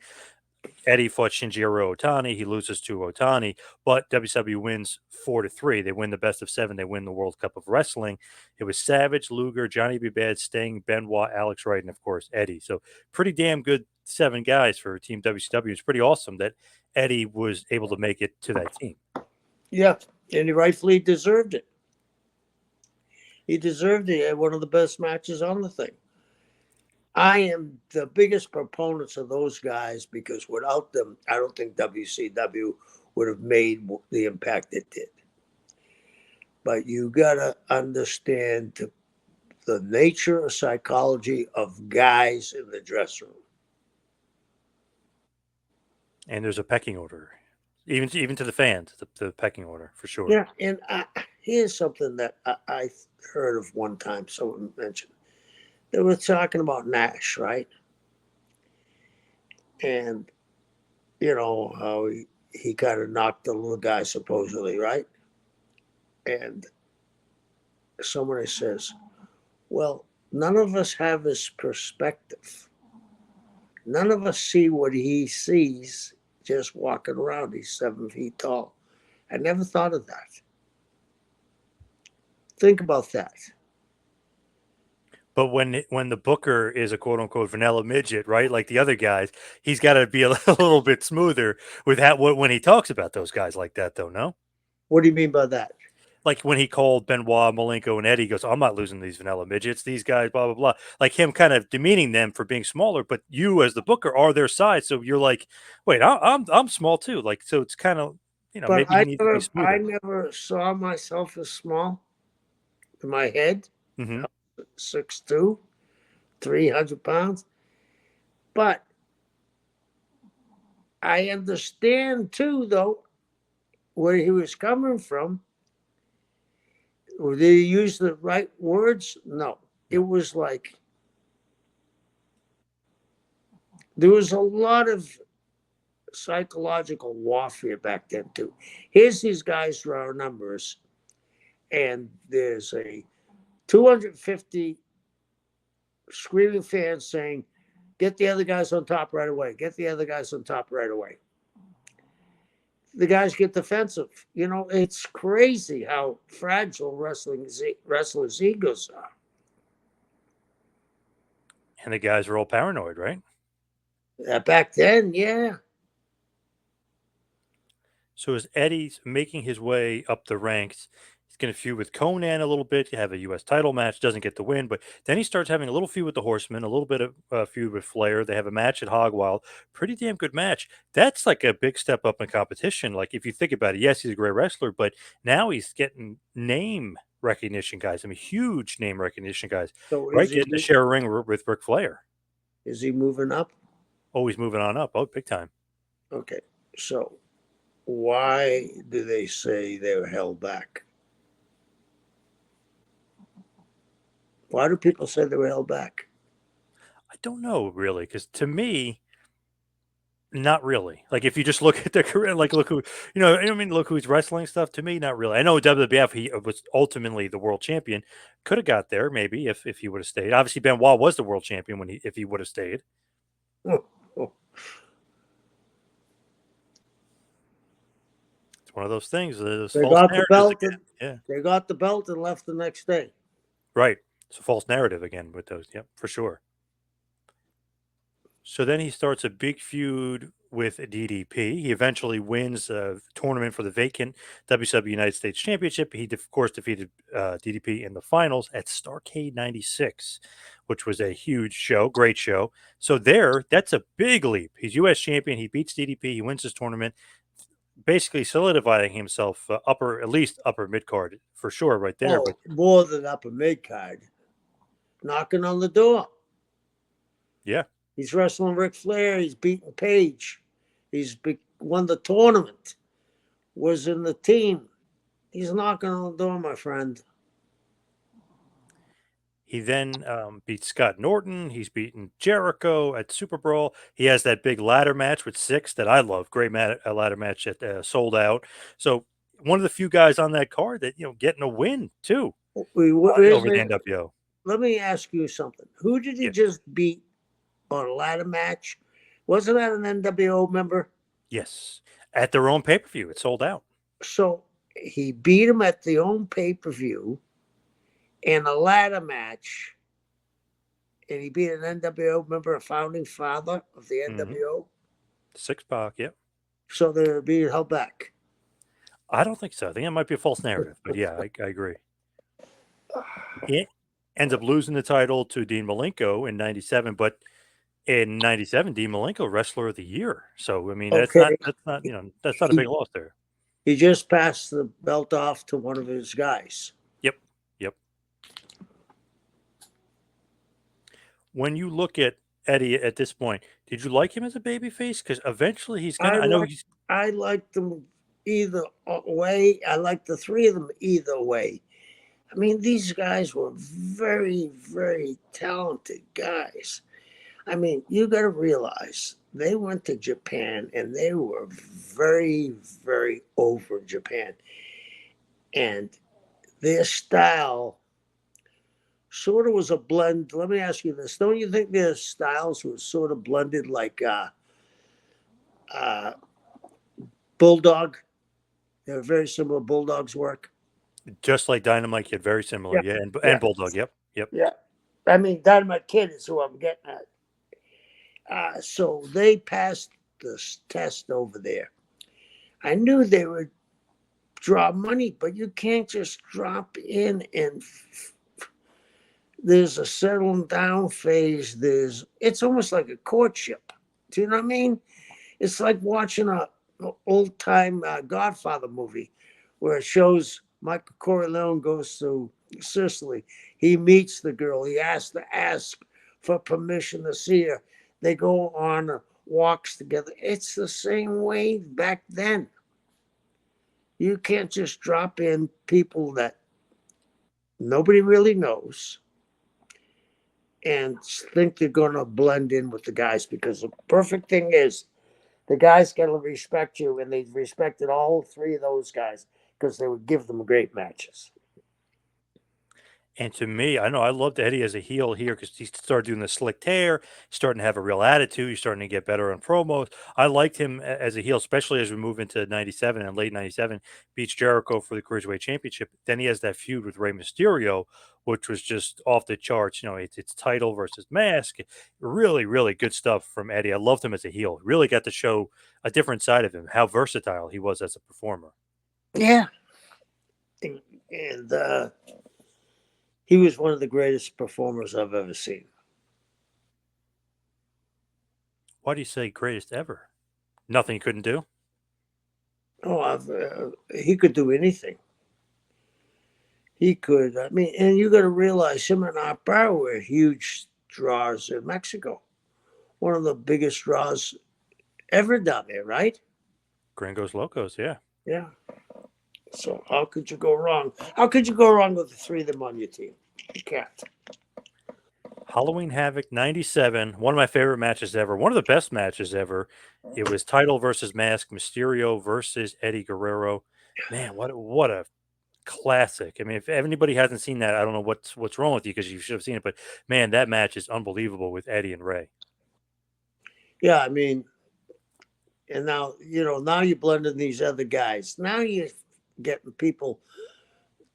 [SPEAKER 1] Eddie fought Shinjiro Otani. He loses to Otani, but WCW wins 4-3. They win the best of seven. They win the World Cup of Wrestling. It was Savage, Luger, Johnny B. Bad, Sting, Benoit, Alex Wright, and of course Eddie. So pretty damn good seven guys for Team WCW. It's pretty awesome that Eddie was able to make it to that team.
[SPEAKER 2] Yeah, and he rightfully deserved it. He deserved it. He had one of the best matches on the thing. I am the biggest proponents of those guys because without them, I don't think WCW would have made the impact it did. But you got to understand the nature or psychology of guys in the dressing room.
[SPEAKER 1] And there's a pecking order, even to the fans, the pecking order for sure.
[SPEAKER 2] Yeah, and here's something that I heard of one time. Someone mentioned they were talking about Nash, right? And you know how he kind of knocked the little guy supposedly, right? And somebody says, "Well, none of us have his perspective. None of us see what he sees just walking around. He's 7 feet tall." I never thought of that. Think about that.
[SPEAKER 1] But when the booker is a quote unquote vanilla midget, right? Like the other guys, he's got to be a little bit smoother with that when he talks about those guys like that, though. No,
[SPEAKER 2] What do you mean by that?
[SPEAKER 1] like when he called Benoit, Malenko, and Eddie, he goes, "I'm not losing these vanilla midgets. These guys, blah blah blah." Like him kind of demeaning them for being smaller, but you as the booker are their size, so you're like, "Wait, I'm small too." Like so, it's kind of
[SPEAKER 2] But
[SPEAKER 1] maybe he needs to be
[SPEAKER 2] I
[SPEAKER 1] smoother.
[SPEAKER 2] never saw myself as small in my head.
[SPEAKER 1] Hmm.
[SPEAKER 2] 6'2", 300 pounds. But I understand too, though, where he was coming from. Did he use the right words? No. It
[SPEAKER 1] No.
[SPEAKER 2] was like there was a lot of psychological warfare back then too. Here's these guys for our numbers, and there's a 250 screaming fans saying, "Get the other guys on top right away! Get the other guys on top right away!" The guys get defensive. You know, it's crazy how fragile wrestlers' egos are.
[SPEAKER 1] And the guys are all paranoid, right?
[SPEAKER 2] Back then, yeah.
[SPEAKER 1] So as Eddie's making his way up the ranks, he's going to feud with Conan a little bit. You have a U.S. title match, doesn't get the win, but then he starts having a little feud with the Horsemen, a little bit of feud with Flair. They have a match at Hogwild, pretty damn good match. That's like a big step up in competition. Like if you think about it, yes, he's a great wrestler, but now he's getting name recognition guys. I mean, huge name recognition guys,
[SPEAKER 2] So
[SPEAKER 1] right? Getting to share a ring with Ric Flair.
[SPEAKER 2] is he moving up?
[SPEAKER 1] Always moving on up. Oh, big time.
[SPEAKER 2] Okay. So why do they say they were held back? Why do people say they were held back?
[SPEAKER 1] I don't know really, because to me, Not really. Like if you just look at their career, like look who you know. I mean, look who's wrestling stuff. To me, not really. I know WWF. He was ultimately the world champion. Could have got there maybe if he would have stayed. Obviously, Benoit was the world champion when he if he would have stayed.
[SPEAKER 2] Oh, oh.
[SPEAKER 1] It's one of those things. Those
[SPEAKER 2] They
[SPEAKER 1] false
[SPEAKER 2] got the
[SPEAKER 1] narratives
[SPEAKER 2] belt
[SPEAKER 1] again.
[SPEAKER 2] and
[SPEAKER 1] Yeah,
[SPEAKER 2] they got the belt and left the next day.
[SPEAKER 1] right. It's a false narrative again with those. Yep, for sure. So then he starts a big feud with DDP. He eventually wins a tournament for the vacant WCW United States Championship. He, of course, defeated DDP in the finals at Starrcade 96, which was a huge show, great show. So that's a big leap. He's U.S. champion. He beats DDP. He wins his tournament, basically solidifying himself at least upper mid card for sure right there.
[SPEAKER 2] Oh,
[SPEAKER 1] But
[SPEAKER 2] more than upper mid card. Knocking on the door.
[SPEAKER 1] yeah,
[SPEAKER 2] He's wrestling Ric Flair. He's beating Page. Won the tournament. Was in the team. He's knocking on the door, my friend.
[SPEAKER 1] he then beats Scott Norton. He's beaten Jericho at Super Brawl. He has that big ladder match with Six that I love. Great ladder match at Sold Out. So one of the few guys on that card that getting a win too over the NWO.
[SPEAKER 2] Let me ask you something. Who did he
[SPEAKER 1] Yeah.
[SPEAKER 2] just beat on a ladder match? Wasn't that an NWO member?
[SPEAKER 1] Yes, at their own pay per view, it sold out.
[SPEAKER 2] So he beat him at the own pay per view in a ladder match, and he beat an NWO member, a founding father of the
[SPEAKER 1] Mm-hmm.
[SPEAKER 2] NWO.
[SPEAKER 1] 6 Pac, yep.
[SPEAKER 2] So they're being held back.
[SPEAKER 1] I don't think so. I think it might be a false narrative, but yeah, I agree. He ends up losing the title to Dean Malenko in '97, but in '97, Dean Malenko Wrestler of the Year. So I mean,
[SPEAKER 2] Okay.
[SPEAKER 1] that's not a
[SPEAKER 2] He,
[SPEAKER 1] big loss there.
[SPEAKER 2] he just passed the belt off to one of his guys.
[SPEAKER 1] Yep, yep. When you look at Eddie at this point, did you like him as a babyface? Because eventually he's gonna.
[SPEAKER 2] I
[SPEAKER 1] I know
[SPEAKER 2] like
[SPEAKER 1] he's
[SPEAKER 2] I liked them either way. I liked the three of them either way. I mean, these guys were very, very talented guys. I mean, you got to realize they went to Japan and they were very, very over Japan. And their style sort of was a blend. Let me ask you this. Don't you think their styles were sort of blended like uh, Bulldog? They were very similar Bulldog's work.
[SPEAKER 1] just like Dynamite Kid, very similar.
[SPEAKER 2] Yeah.
[SPEAKER 1] Yeah,
[SPEAKER 2] Yeah.
[SPEAKER 1] and Bulldog. Yep, yep.
[SPEAKER 2] Yeah. I mean, Dynamite Kid is who I'm getting at. So they passed this test over there. I knew they would draw money, but you can't just drop in and there's a settling down phase. It's almost like a courtship. Do you know what I mean? It's like watching a old time Godfather movie where it shows Michael Corleone goes to Sicily. He meets the girl. He has to ask for permission to see her. They go on walks together. It's the same way back then. You can't just drop in people that nobody really knows and think they're going to blend in with the guys, because the perfect thing is the guys got to respect you, and they respected all three of those guys because they would give them great matches.
[SPEAKER 1] And to me, I know I loved Eddie as a heel here because he started doing the slick hair, starting to have a real attitude. He's starting to get better on promos. I liked him as a heel, especially as we move into '97 and late '97. Beats Jericho for the Cruiserweight Championship. Then he has that feud with Rey Mysterio, which was just off the charts. It's title versus mask. Really, really good stuff from Eddie. I loved him as a heel. Really got to show a different side of him, how versatile he was as a performer.
[SPEAKER 2] Yeah. And he was one of the greatest performers I've ever seen.
[SPEAKER 1] Why do you say greatest ever? Nothing he couldn't do.
[SPEAKER 2] He could do anything. He could. I mean, and you got to realize him and Art Barr were huge draws in Mexico. One of the biggest draws ever down there, right?
[SPEAKER 1] Gringos Locos, yeah.
[SPEAKER 2] Yeah. So how could you go wrong? How could you go wrong with the three of them on your team? You can't.
[SPEAKER 1] Halloween Havoc '97, one of my favorite matches ever, one of the best matches ever. It was title versus mask, Mysterio versus Eddie Guerrero. Man, what a classic. I mean, if anybody hasn't seen that, I don't know what's wrong with you because you should have seen it. But man, that match is unbelievable with Eddie and Ray.
[SPEAKER 2] Yeah, I mean, and now now you blend in these other guys. Now you're getting people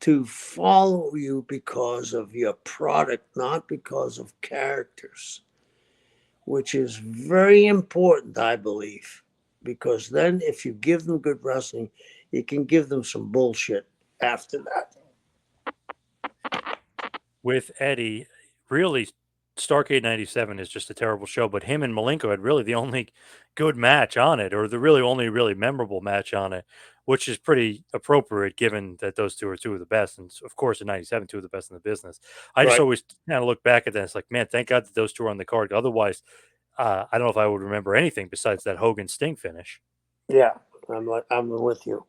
[SPEAKER 2] to follow you because of your product, not because of characters, which is very important, I believe. Because then, if you give them good wrestling, you can give them some bullshit after that.
[SPEAKER 1] With Eddie, really, Starcade '97 is just a terrible show. But him and Malenko had really the only good match on it, or the really only really memorable match on it, which is pretty appropriate given that those two are two of the best, and of course in '97 two of the best in the business. I just
[SPEAKER 2] Right.
[SPEAKER 1] always kind of look back at that. It's like, man, thank God that those two are on the card. Otherwise, I don't know if I would remember anything besides that Hogan Sting finish.
[SPEAKER 2] Yeah, I'm with you.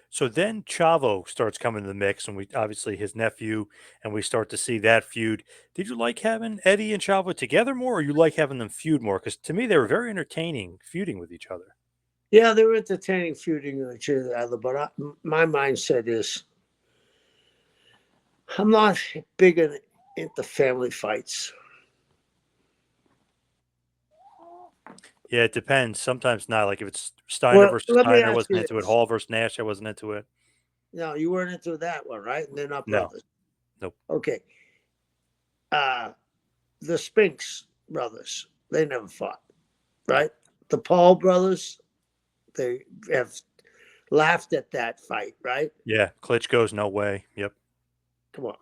[SPEAKER 1] So then Chavo starts coming to the mix, and we obviously his nephew, and we start to see that feud. Did you like having Eddie and Chavo together more, or you like having them feud more? Because to me, they were very entertaining feuding with each other.
[SPEAKER 2] Yeah, they were entertaining feuding with each other, but my mindset is I'm not big into family fights.
[SPEAKER 1] Yeah, it depends. Sometimes not. Like if it's Steiner
[SPEAKER 2] Well,
[SPEAKER 1] versus
[SPEAKER 2] let me
[SPEAKER 1] Steiner, I
[SPEAKER 2] ask
[SPEAKER 1] wasn't
[SPEAKER 2] you
[SPEAKER 1] into it.
[SPEAKER 2] this.
[SPEAKER 1] Hall versus Nash, I wasn't into it.
[SPEAKER 2] No, you weren't into that one, right? And they're not
[SPEAKER 1] No,
[SPEAKER 2] brothers.
[SPEAKER 1] nope.
[SPEAKER 2] Okay. Uh, the Spinks brothers, they never fought, right? The Paul brothers, they have laughed at that fight, right?
[SPEAKER 1] Yeah, Klitschko's no way. Yep,
[SPEAKER 2] Come on.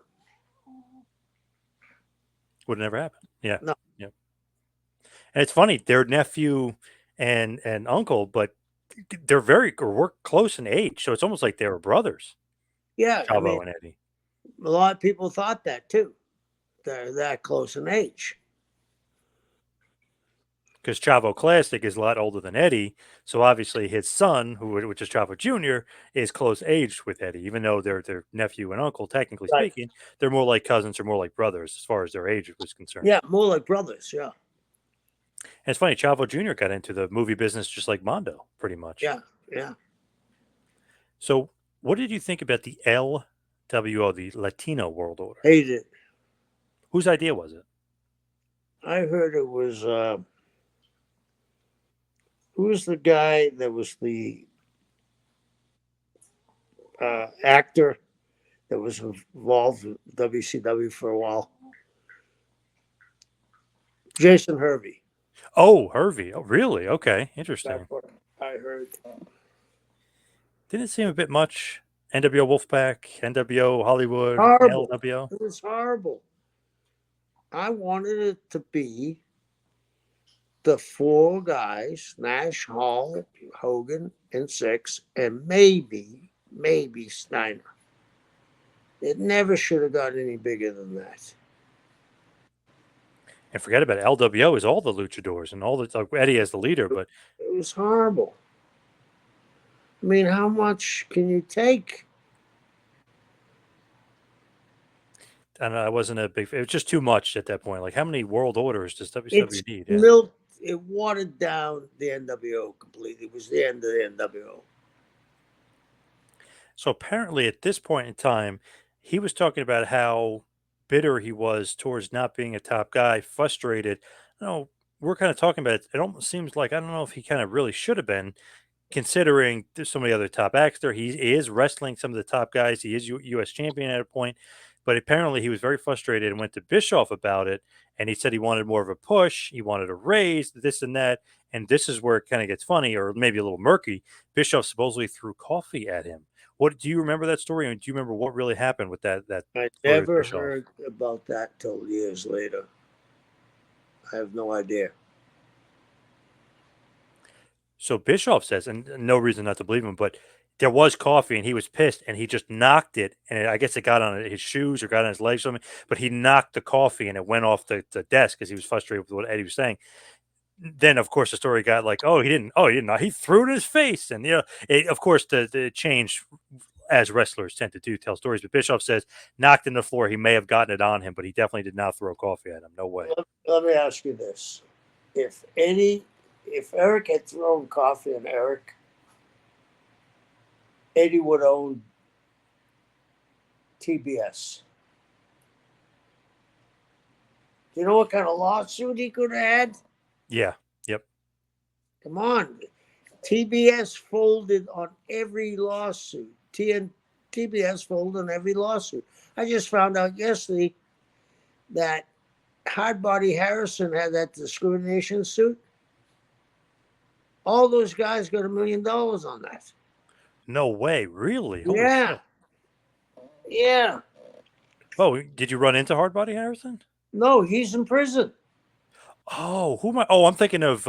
[SPEAKER 1] would never happen. Yeah,
[SPEAKER 2] No.
[SPEAKER 1] yep. And it's funny, their nephew and uncle, but they're very or we're close in age, so it's almost like they were brothers,
[SPEAKER 2] Yeah, I mean,
[SPEAKER 1] Chavo and Eddie.
[SPEAKER 2] a lot of people thought that too. They're that close in age.
[SPEAKER 1] Because Chavo Classic is a lot older than Eddie, so obviously his son, which is Chavo Jr., is close age with Eddie, even though they're their nephew and uncle. Technically
[SPEAKER 2] Right.
[SPEAKER 1] speaking, they're more like cousins or more like brothers as far as their age was concerned.
[SPEAKER 2] Yeah, more like brothers. Yeah.
[SPEAKER 1] And it's funny, Chavo Jr. got into the movie business just like Mondo, pretty much.
[SPEAKER 2] Yeah. Yeah.
[SPEAKER 1] So, what did you think about the LWO, the Latino World Order?
[SPEAKER 2] Hated it.
[SPEAKER 1] Whose idea was it?
[SPEAKER 2] I heard it was who was the guy that was the actor that was involved with WCW for a while? Jason Hervey.
[SPEAKER 1] Oh, Hervey. Oh, really? Okay, interesting.
[SPEAKER 2] That's what I heard.
[SPEAKER 1] Didn't it seem a bit much? NWO Wolfpack, NWO Hollywood,
[SPEAKER 2] Horrible.
[SPEAKER 1] LWO.
[SPEAKER 2] It was horrible. I wanted it to be the four guys: Nash, Hall, Hogan, and Six, and maybe Steiner. It never should have got any bigger than that.
[SPEAKER 1] And forget about it. LWO is all the luchadors and all the like Eddie as the leader, but
[SPEAKER 2] It was horrible. I mean, how much can you take?
[SPEAKER 1] I wasn't a big. It was just too much at that point. Like, how many world orders does
[SPEAKER 2] It's
[SPEAKER 1] WCW need? Yeah.
[SPEAKER 2] milk. It watered down the NWO completely. It was the end of the NWO.
[SPEAKER 1] So apparently, at this point in time, he was talking about how bitter he was towards not being a top guy, frustrated. No, we're kind of talking about it. It almost seems like I don't know if he kind of really should have been, considering there's so many other top acts there. He is wrestling some of the top guys. He is U.S. champion at a point, but apparently he was very frustrated and went to Bischoff about it. And he said he wanted more of a push. He wanted a raise, this and that. And this is where it kind of gets funny, or maybe a little murky. Bischoff supposedly threw coffee at him. What do you remember that story? And do you remember what really happened with that
[SPEAKER 2] I
[SPEAKER 1] story with
[SPEAKER 2] never
[SPEAKER 1] Bischoff?
[SPEAKER 2] heard about that till years later. I have no idea.
[SPEAKER 1] So Bischoff says, and no reason not to believe him, but there was coffee and he was pissed and he just knocked it. And I guess it got on his shoes or got on his legs or something, but he knocked the coffee and it went off the desk because he was frustrated with what Eddie was saying. Then, of course, the story got like, oh, he didn't, he threw it in his face. And, of course, the change as wrestlers tend to do, tell stories. But Bischoff says knocked in the floor. He may have gotten it on him, but he definitely did not throw coffee at him. No way.
[SPEAKER 2] Let me ask you this: if Eric had thrown coffee on Eric, Eddie would own TBS. You know what kind of lawsuit he could have had?
[SPEAKER 1] Yeah. Yep.
[SPEAKER 2] Come on. TBS folded on every lawsuit. TBS folded on every lawsuit. I just found out yesterday that Hardbody Harrison had that discrimination suit. All those guys got $1 million on that.
[SPEAKER 1] No way. Really? Holy
[SPEAKER 2] Yeah.
[SPEAKER 1] shit.
[SPEAKER 2] Yeah.
[SPEAKER 1] Oh, did you run into Hardbody Harrison?
[SPEAKER 2] No, he's in prison.
[SPEAKER 1] Oh, who am I? Oh, I'm thinking of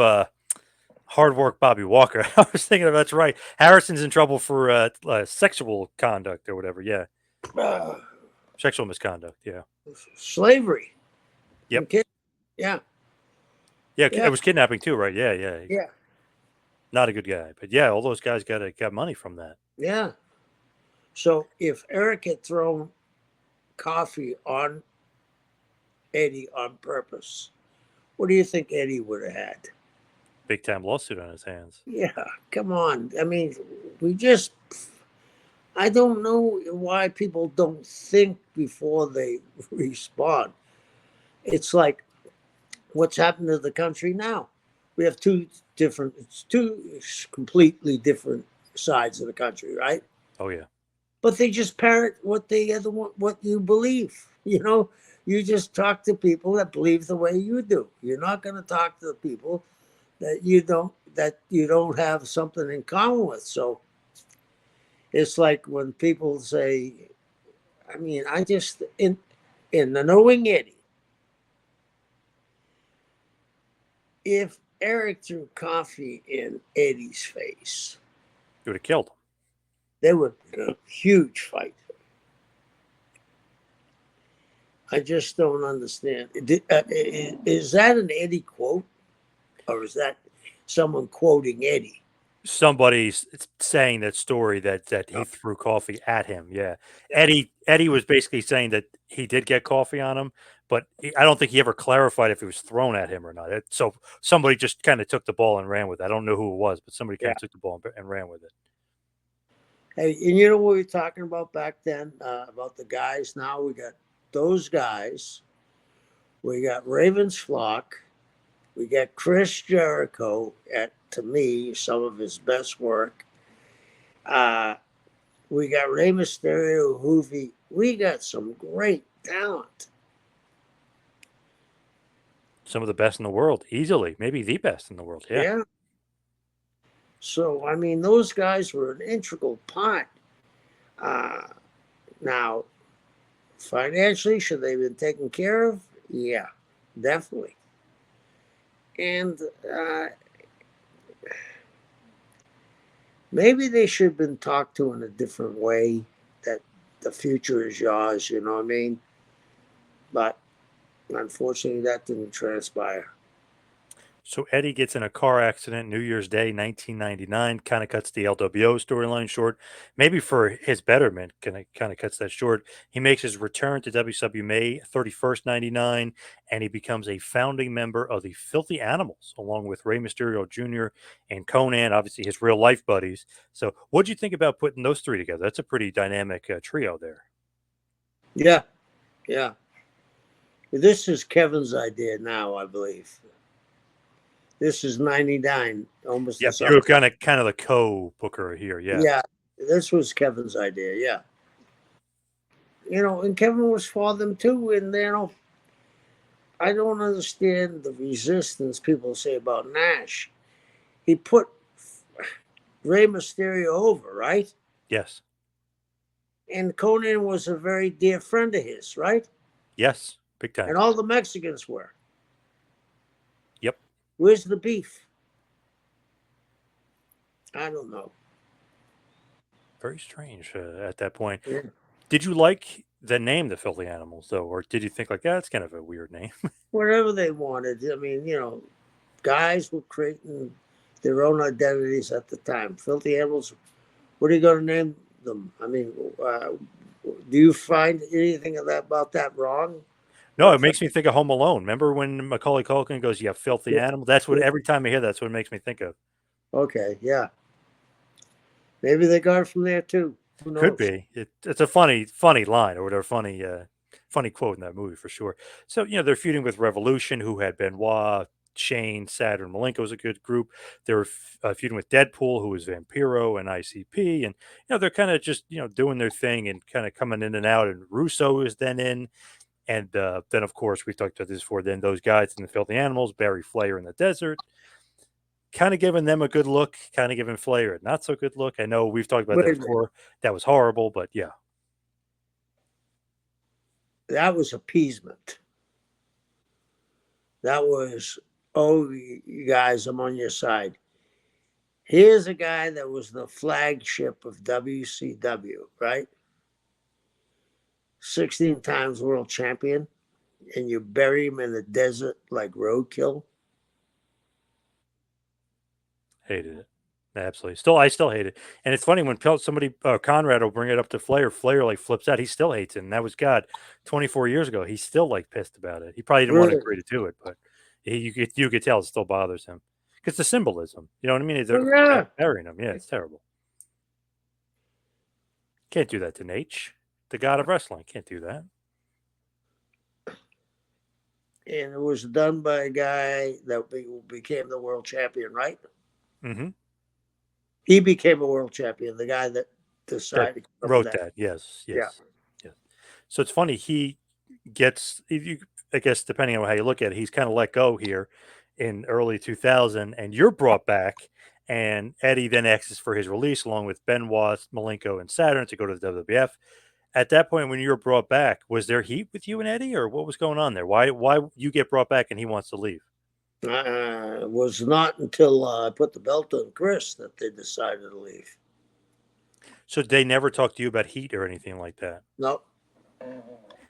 [SPEAKER 1] Hard Work Bobby Walker. I was thinking of that's right. Harrison's in trouble for sexual conduct or whatever. Yeah,
[SPEAKER 2] Uh,
[SPEAKER 1] sexual misconduct. Yeah.
[SPEAKER 2] slavery.
[SPEAKER 1] Yep.
[SPEAKER 2] Yeah.
[SPEAKER 1] Yeah,
[SPEAKER 2] Yeah.
[SPEAKER 1] it was kidnapping too, right? Yeah, yeah.
[SPEAKER 2] Yeah.
[SPEAKER 1] Not a good guy, but yeah, all those guys got money from that.
[SPEAKER 2] Yeah. So if Eric had thrown coffee on Eddie on purpose, what do you think Eddie would have had?
[SPEAKER 1] Big time lawsuit on his hands.
[SPEAKER 2] Yeah, come on. I mean, I don't know why people don't think before they respond. It's like what's happened to the country now. We have two completely different sides of the country, right?
[SPEAKER 1] Oh yeah.
[SPEAKER 2] But they just parrot what you believe. You just talk to people that believe the way you do. You're not going to talk to the people that you don't have something in common with. So it's like when people say, I mean, I just in the knowing Eddie, if Eric threw coffee in Eddie's face,
[SPEAKER 1] You would have killed him.
[SPEAKER 2] there would be a huge fight. I just don't understand. Is that an Eddie quote, or is that someone quoting Eddie?
[SPEAKER 1] Somebody's saying that story that he threw coffee at him. Yeah, Eddie was basically saying that he did get coffee on him, but I don't think he ever clarified if it was thrown at him or not. So somebody just kind of took the ball and ran with it. I don't know who it was, but somebody kind of took the ball and ran with it.
[SPEAKER 2] Hey, and you know what we were talking about back then about the guys? Now we got those guys. We got Ravens Flock. We got Chris Jericho at, to me, some of his best work. We got Rey Mysterio, Hoovy. We got some great talent.
[SPEAKER 1] Some of the best in the world, easily, maybe the best in the world. Yeah.
[SPEAKER 2] So, I mean, those guys were an integral part. Now, financially, should they have been taken care of? Yeah, definitely. And maybe they should have been talked to in a different way, that the future is yours, you know what I mean? But unfortunately, that didn't transpire.
[SPEAKER 1] So Eddie gets in a car accident New Year's Day, 1999. Kind of cuts the LWO storyline short. Maybe for his betterment, kind of cuts that short. He makes his return to WCW May 31st, 99, and he becomes a founding member of the Filthy Animals, along with Rey Mysterio Jr. and Conan, obviously his real life buddies. So, what'd you think about putting those three together? That's a pretty dynamic trio there.
[SPEAKER 2] Yeah, yeah. This is Kevin's idea now, I believe. This is 99, almost.
[SPEAKER 1] Yeah, you're kind of the co-booker here. Yeah.
[SPEAKER 2] Yeah, this was Kevin's idea. Yeah. And Kevin was for them too. And, I don't understand the resistance people say about Nash. He put Rey Mysterio over, right?
[SPEAKER 1] Yes.
[SPEAKER 2] And Conan was a very dear friend of his, right?
[SPEAKER 1] Yes. Big time.
[SPEAKER 2] And all the Mexicans were.
[SPEAKER 1] Yep.
[SPEAKER 2] Where's the beef? I don't know.
[SPEAKER 1] Very strange at that point.
[SPEAKER 2] Yeah.
[SPEAKER 1] Did you like the name, the Filthy Animals, though, or did you think like, that's kind of a weird name?
[SPEAKER 2] Whatever they wanted. I mean, guys were creating their own identities at the time. Filthy Animals. What are you going to name them. I mean, do you find anything of that about that wrong?
[SPEAKER 1] No, it makes me think of Home Alone. Remember when Macaulay Culkin goes, "You filthy animal"? That's what every time I hear that's what it makes me think of.
[SPEAKER 2] Okay, yeah. Maybe they got it from there too. Who
[SPEAKER 1] Could
[SPEAKER 2] knows?
[SPEAKER 1] be. It's a funny line or whatever, funny quote in that movie for sure. So they're feuding with Revolution, who had Benoit, Shane, Saturn, Malenko was a good group. They're feuding with Deadpool, who was Vampiro and ICP, and they're kind of just doing their thing and kind of coming in and out. And Russo is then in, and then of course we've talked about this before. Then those guys in the Filthy Animals, Barry Flair in the desert, kind of giving them a good look, kind of giving Flair a not so good look. I know we've talked about
[SPEAKER 2] Wait
[SPEAKER 1] that
[SPEAKER 2] a minute.
[SPEAKER 1] before. That was horrible, but yeah.
[SPEAKER 2] That was appeasement. That was, oh, you guys, I'm on your side. Here's a guy that was the flagship of WCW, right? 16 times world champion, and you bury him in the desert like roadkill.
[SPEAKER 1] Hated it. Absolutely. I still hate it. And it's funny when somebody, Conrad will bring it up to Flair. Flair like flips out. He still hates it. And that was, God, 24 years ago. He's still like pissed about it. He probably didn't want to
[SPEAKER 2] Really?
[SPEAKER 1] agree to do it, but you could tell it still bothers him because the symbolism. You know what I mean?
[SPEAKER 2] Oh,
[SPEAKER 1] They're
[SPEAKER 2] yeah.
[SPEAKER 1] burying him. Yeah, it's terrible. Can't do that to Nate, the god of wrestling. Can't do that.
[SPEAKER 2] And it was done by a guy that became the world champion, right?
[SPEAKER 1] Mm-hmm.
[SPEAKER 2] He became a world champion, the guy that
[SPEAKER 1] That
[SPEAKER 2] decided to come up with
[SPEAKER 1] wrote
[SPEAKER 2] that.
[SPEAKER 1] that. Yes,
[SPEAKER 2] Yeah.
[SPEAKER 1] yes, yes. So it's funny. He gets, if you, I guess, depending on how you look at it, he's kind of let go here in early 2000, and you're brought back. And Eddie then asks for his release along with Benoit, Malenko, and Saturn to go to the WWF. At that point, when you were brought back, was there heat with you and Eddie, or what was going on there? Why you get brought back and he wants to leave?
[SPEAKER 2] It was not until I put the belt on Chris that they decided to leave.
[SPEAKER 1] So they never talked to you about heat or anything like that.
[SPEAKER 2] Nope.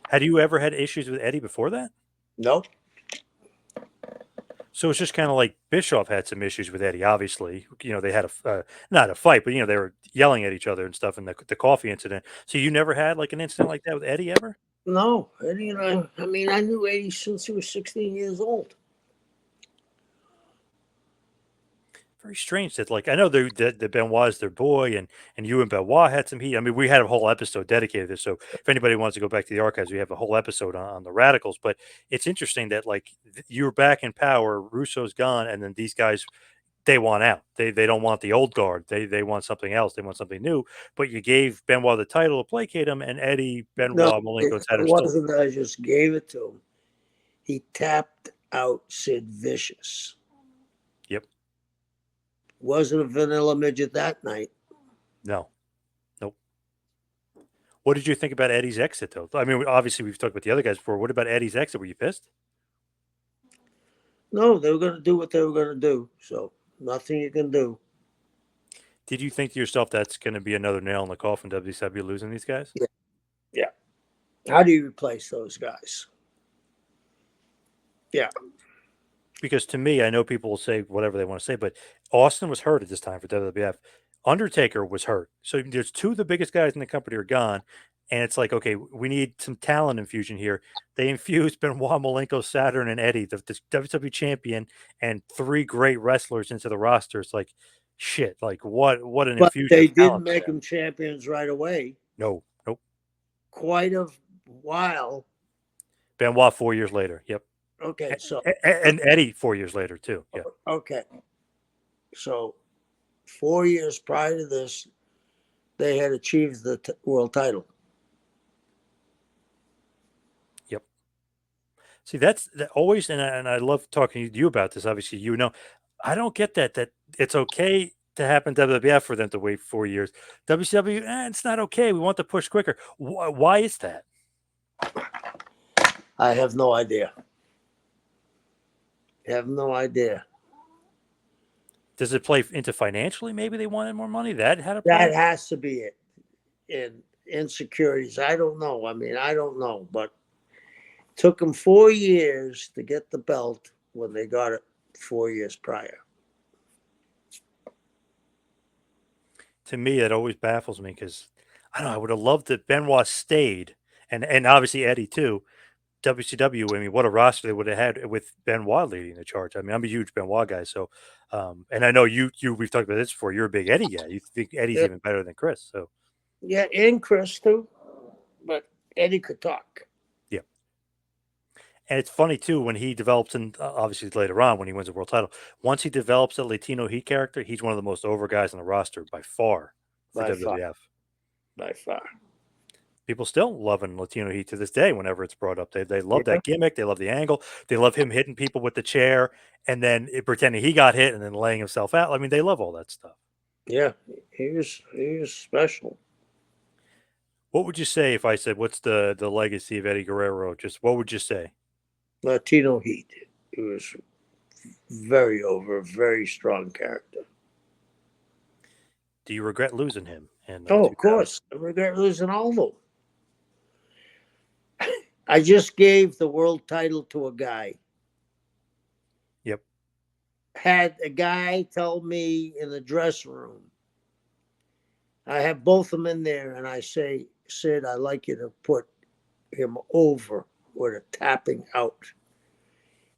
[SPEAKER 1] Had you ever had issues with Eddie before that?
[SPEAKER 2] Nope.
[SPEAKER 1] So it's just kind of like Bischoff had some issues with Eddie. Obviously, they had not a fight, but they were yelling at each other and stuff in the coffee incident. So you never had like an incident like that with Eddie ever?
[SPEAKER 2] No. Eddie and I mean, I knew Eddie since he was 16 years old.
[SPEAKER 1] Very strange that I know the Benoit is their boy, and you and Benoit had some heat. I mean, we had a whole episode dedicated to this. So if anybody wants to go back to the archives, we have a whole episode on the Radicals. But it's interesting that you're back in power, Russo's gone, and then these guys they want out. They don't want the old guard. They want something else. They want something new. But you gave Benoit the title to placate him, and Eddie,
[SPEAKER 2] No,
[SPEAKER 1] Benoit, Malenko,
[SPEAKER 2] it
[SPEAKER 1] etc. Still
[SPEAKER 2] wasn't that I just gave it to him. He tapped out Sid Vicious.
[SPEAKER 1] yep.
[SPEAKER 2] Wasn't a vanilla midget that night.
[SPEAKER 1] No. Nope. What did you think about Eddie's exit, though? I mean, obviously we've talked about the other guys before. What about Eddie's exit? Were you pissed?
[SPEAKER 2] No, they were going to do what they were going to do. So nothing you can do.
[SPEAKER 1] Did you think to yourself that's going to be another nail in the coffin? WCW losing these guys?
[SPEAKER 2] Yeah. Yeah. How do you replace those guys? Yeah.
[SPEAKER 1] Because to me, I know people will say whatever they want to say, but Austin was hurt at this time for WWF. Undertaker was hurt. So there's two of the biggest guys in the company are gone. And it's like, okay, we need some talent infusion here. They infused Benoit, Malenko, Saturn, and Eddie, the WWE champion, and three great wrestlers into the roster. It's like, shit, like what an
[SPEAKER 2] But
[SPEAKER 1] infusion
[SPEAKER 2] they
[SPEAKER 1] of
[SPEAKER 2] didn't
[SPEAKER 1] talent for
[SPEAKER 2] make
[SPEAKER 1] them.
[SPEAKER 2] them champions right away.
[SPEAKER 1] No, nope.
[SPEAKER 2] Quite a while.
[SPEAKER 1] Benoit 4 years later. Yep.
[SPEAKER 2] Okay, so
[SPEAKER 1] And Eddie 4 years later, too. Yeah.
[SPEAKER 2] okay, so 4 years prior to this, they had achieved the world title.
[SPEAKER 1] Yep. See, that's always, and I love talking to you about this. Obviously, I don't get that it's okay to happen to WWF for them to wait 4 years. WCW, it's not okay. We want to push quicker. Why is that?
[SPEAKER 2] I have no idea. Have no idea.
[SPEAKER 1] Does it play into financially? Maybe they wanted more money. That had a
[SPEAKER 2] That
[SPEAKER 1] play.
[SPEAKER 2] has to be it. In insecurities, I don't know. I mean, I don't know, but it took them 4 years to get the belt when they got it 4 years prior.
[SPEAKER 1] To me, it always baffles me because I don't know. I would have loved that Benoit stayed, and obviously Eddie too. WCW. I mean, what a roster they would have had with Benoit leading the charge. I mean, I'm a huge Benoit guy, so and I know we've talked about this before. You're a big Eddie guy. You think Eddie's
[SPEAKER 2] Yeah,
[SPEAKER 1] even better than Chris. So
[SPEAKER 2] yeah, and Chris too, but Eddie could talk.
[SPEAKER 1] yeah. And it's funny too when he develops, and obviously later on when he wins a world title. Once he develops a Latino Heat character, he's one of the most over guys on the roster by far for
[SPEAKER 2] By far,
[SPEAKER 1] WWF.
[SPEAKER 2] by far.
[SPEAKER 1] People still loving Latino Heat to this day. Whenever it's brought up, they love
[SPEAKER 2] Yeah,
[SPEAKER 1] that gimmick. They love the angle. They love him hitting people with the chair and then pretending he got hit and then laying himself out. I mean, they love all that stuff.
[SPEAKER 2] yeah, he was special.
[SPEAKER 1] What would you say if I said, "What's the legacy of Eddie Guerrero?" Just what would you say?
[SPEAKER 2] Latino Heat. He was very over, very strong character.
[SPEAKER 1] Do you regret losing him in
[SPEAKER 2] Oh, of
[SPEAKER 1] 2000?
[SPEAKER 2] course. I regret losing all of them. I just gave the world title to a guy.
[SPEAKER 1] Yep.
[SPEAKER 2] Had a guy tell me in the dressing room, I have both of them in there, and I say, Sid, I'd like you to put him over with a tapping out.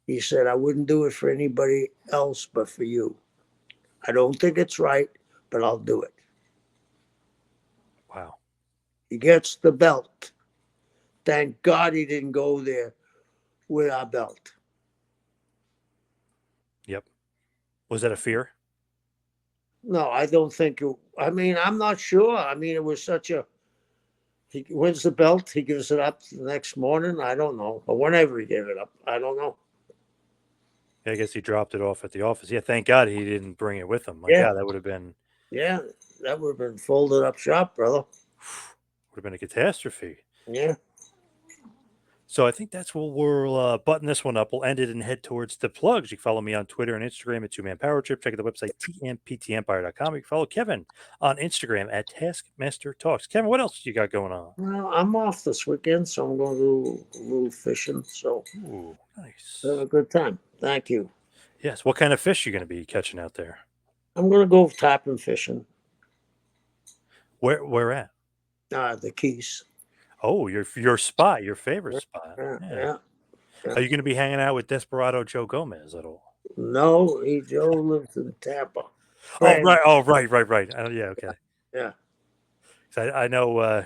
[SPEAKER 2] He said, I wouldn't do it for anybody else but for you. I don't think it's right, but I'll do it.
[SPEAKER 1] Wow.
[SPEAKER 2] He gets the belt. Thank God he didn't go there with our belt.
[SPEAKER 1] Yep. Was that a fear?
[SPEAKER 2] No, I don't think it, I mean, I'm not sure. I mean, it was such a, he wins the belt, he gives it up the next morning. I don't know. Or whenever he gave it up. I don't know.
[SPEAKER 1] I guess he dropped it off at the office. Yeah. Thank God he didn't bring it with him. My
[SPEAKER 2] Yeah.
[SPEAKER 1] God, that would have been
[SPEAKER 2] Yeah. That would have been folded up shop, brother.
[SPEAKER 1] a catastrophe.
[SPEAKER 2] Yeah.
[SPEAKER 1] So I think that's what we'll button this one up. We'll end it and head towards the plugs. You can follow me on Twitter and Instagram at Two Man Power Trip. Check out the website tmptempire.com. You can follow Kevin on Instagram at Taskmaster Talks. Kevin, what else you got going on?
[SPEAKER 2] Well, I'm off this weekend, so I'm going to do a little fishing. So
[SPEAKER 1] Ooh,
[SPEAKER 2] have
[SPEAKER 1] nice.
[SPEAKER 2] a good time. Thank you.
[SPEAKER 1] Yes. What kind of fish you going to be catching out there?
[SPEAKER 2] I'm going to go topping fishing.
[SPEAKER 1] Where at?
[SPEAKER 2] The Keys.
[SPEAKER 1] Oh, your spot, your favorite spot.
[SPEAKER 2] Yeah,
[SPEAKER 1] Yeah.
[SPEAKER 2] yeah, yeah.
[SPEAKER 1] Are you going to be hanging out with Desperado Joe Gomez at all?
[SPEAKER 2] No, Joe lives in Tampa.
[SPEAKER 1] Oh, right.
[SPEAKER 2] Friend.
[SPEAKER 1] Oh, right. Yeah, okay.
[SPEAKER 2] Yeah,
[SPEAKER 1] 'Cause I know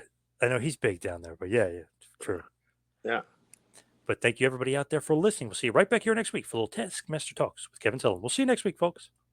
[SPEAKER 1] he's big down there, but yeah, true.
[SPEAKER 2] yeah.
[SPEAKER 1] But thank you everybody out there for listening. We'll see you right back here next week for a little Taskmaster Talks with Kevin Sullivan. We'll see you next week, folks.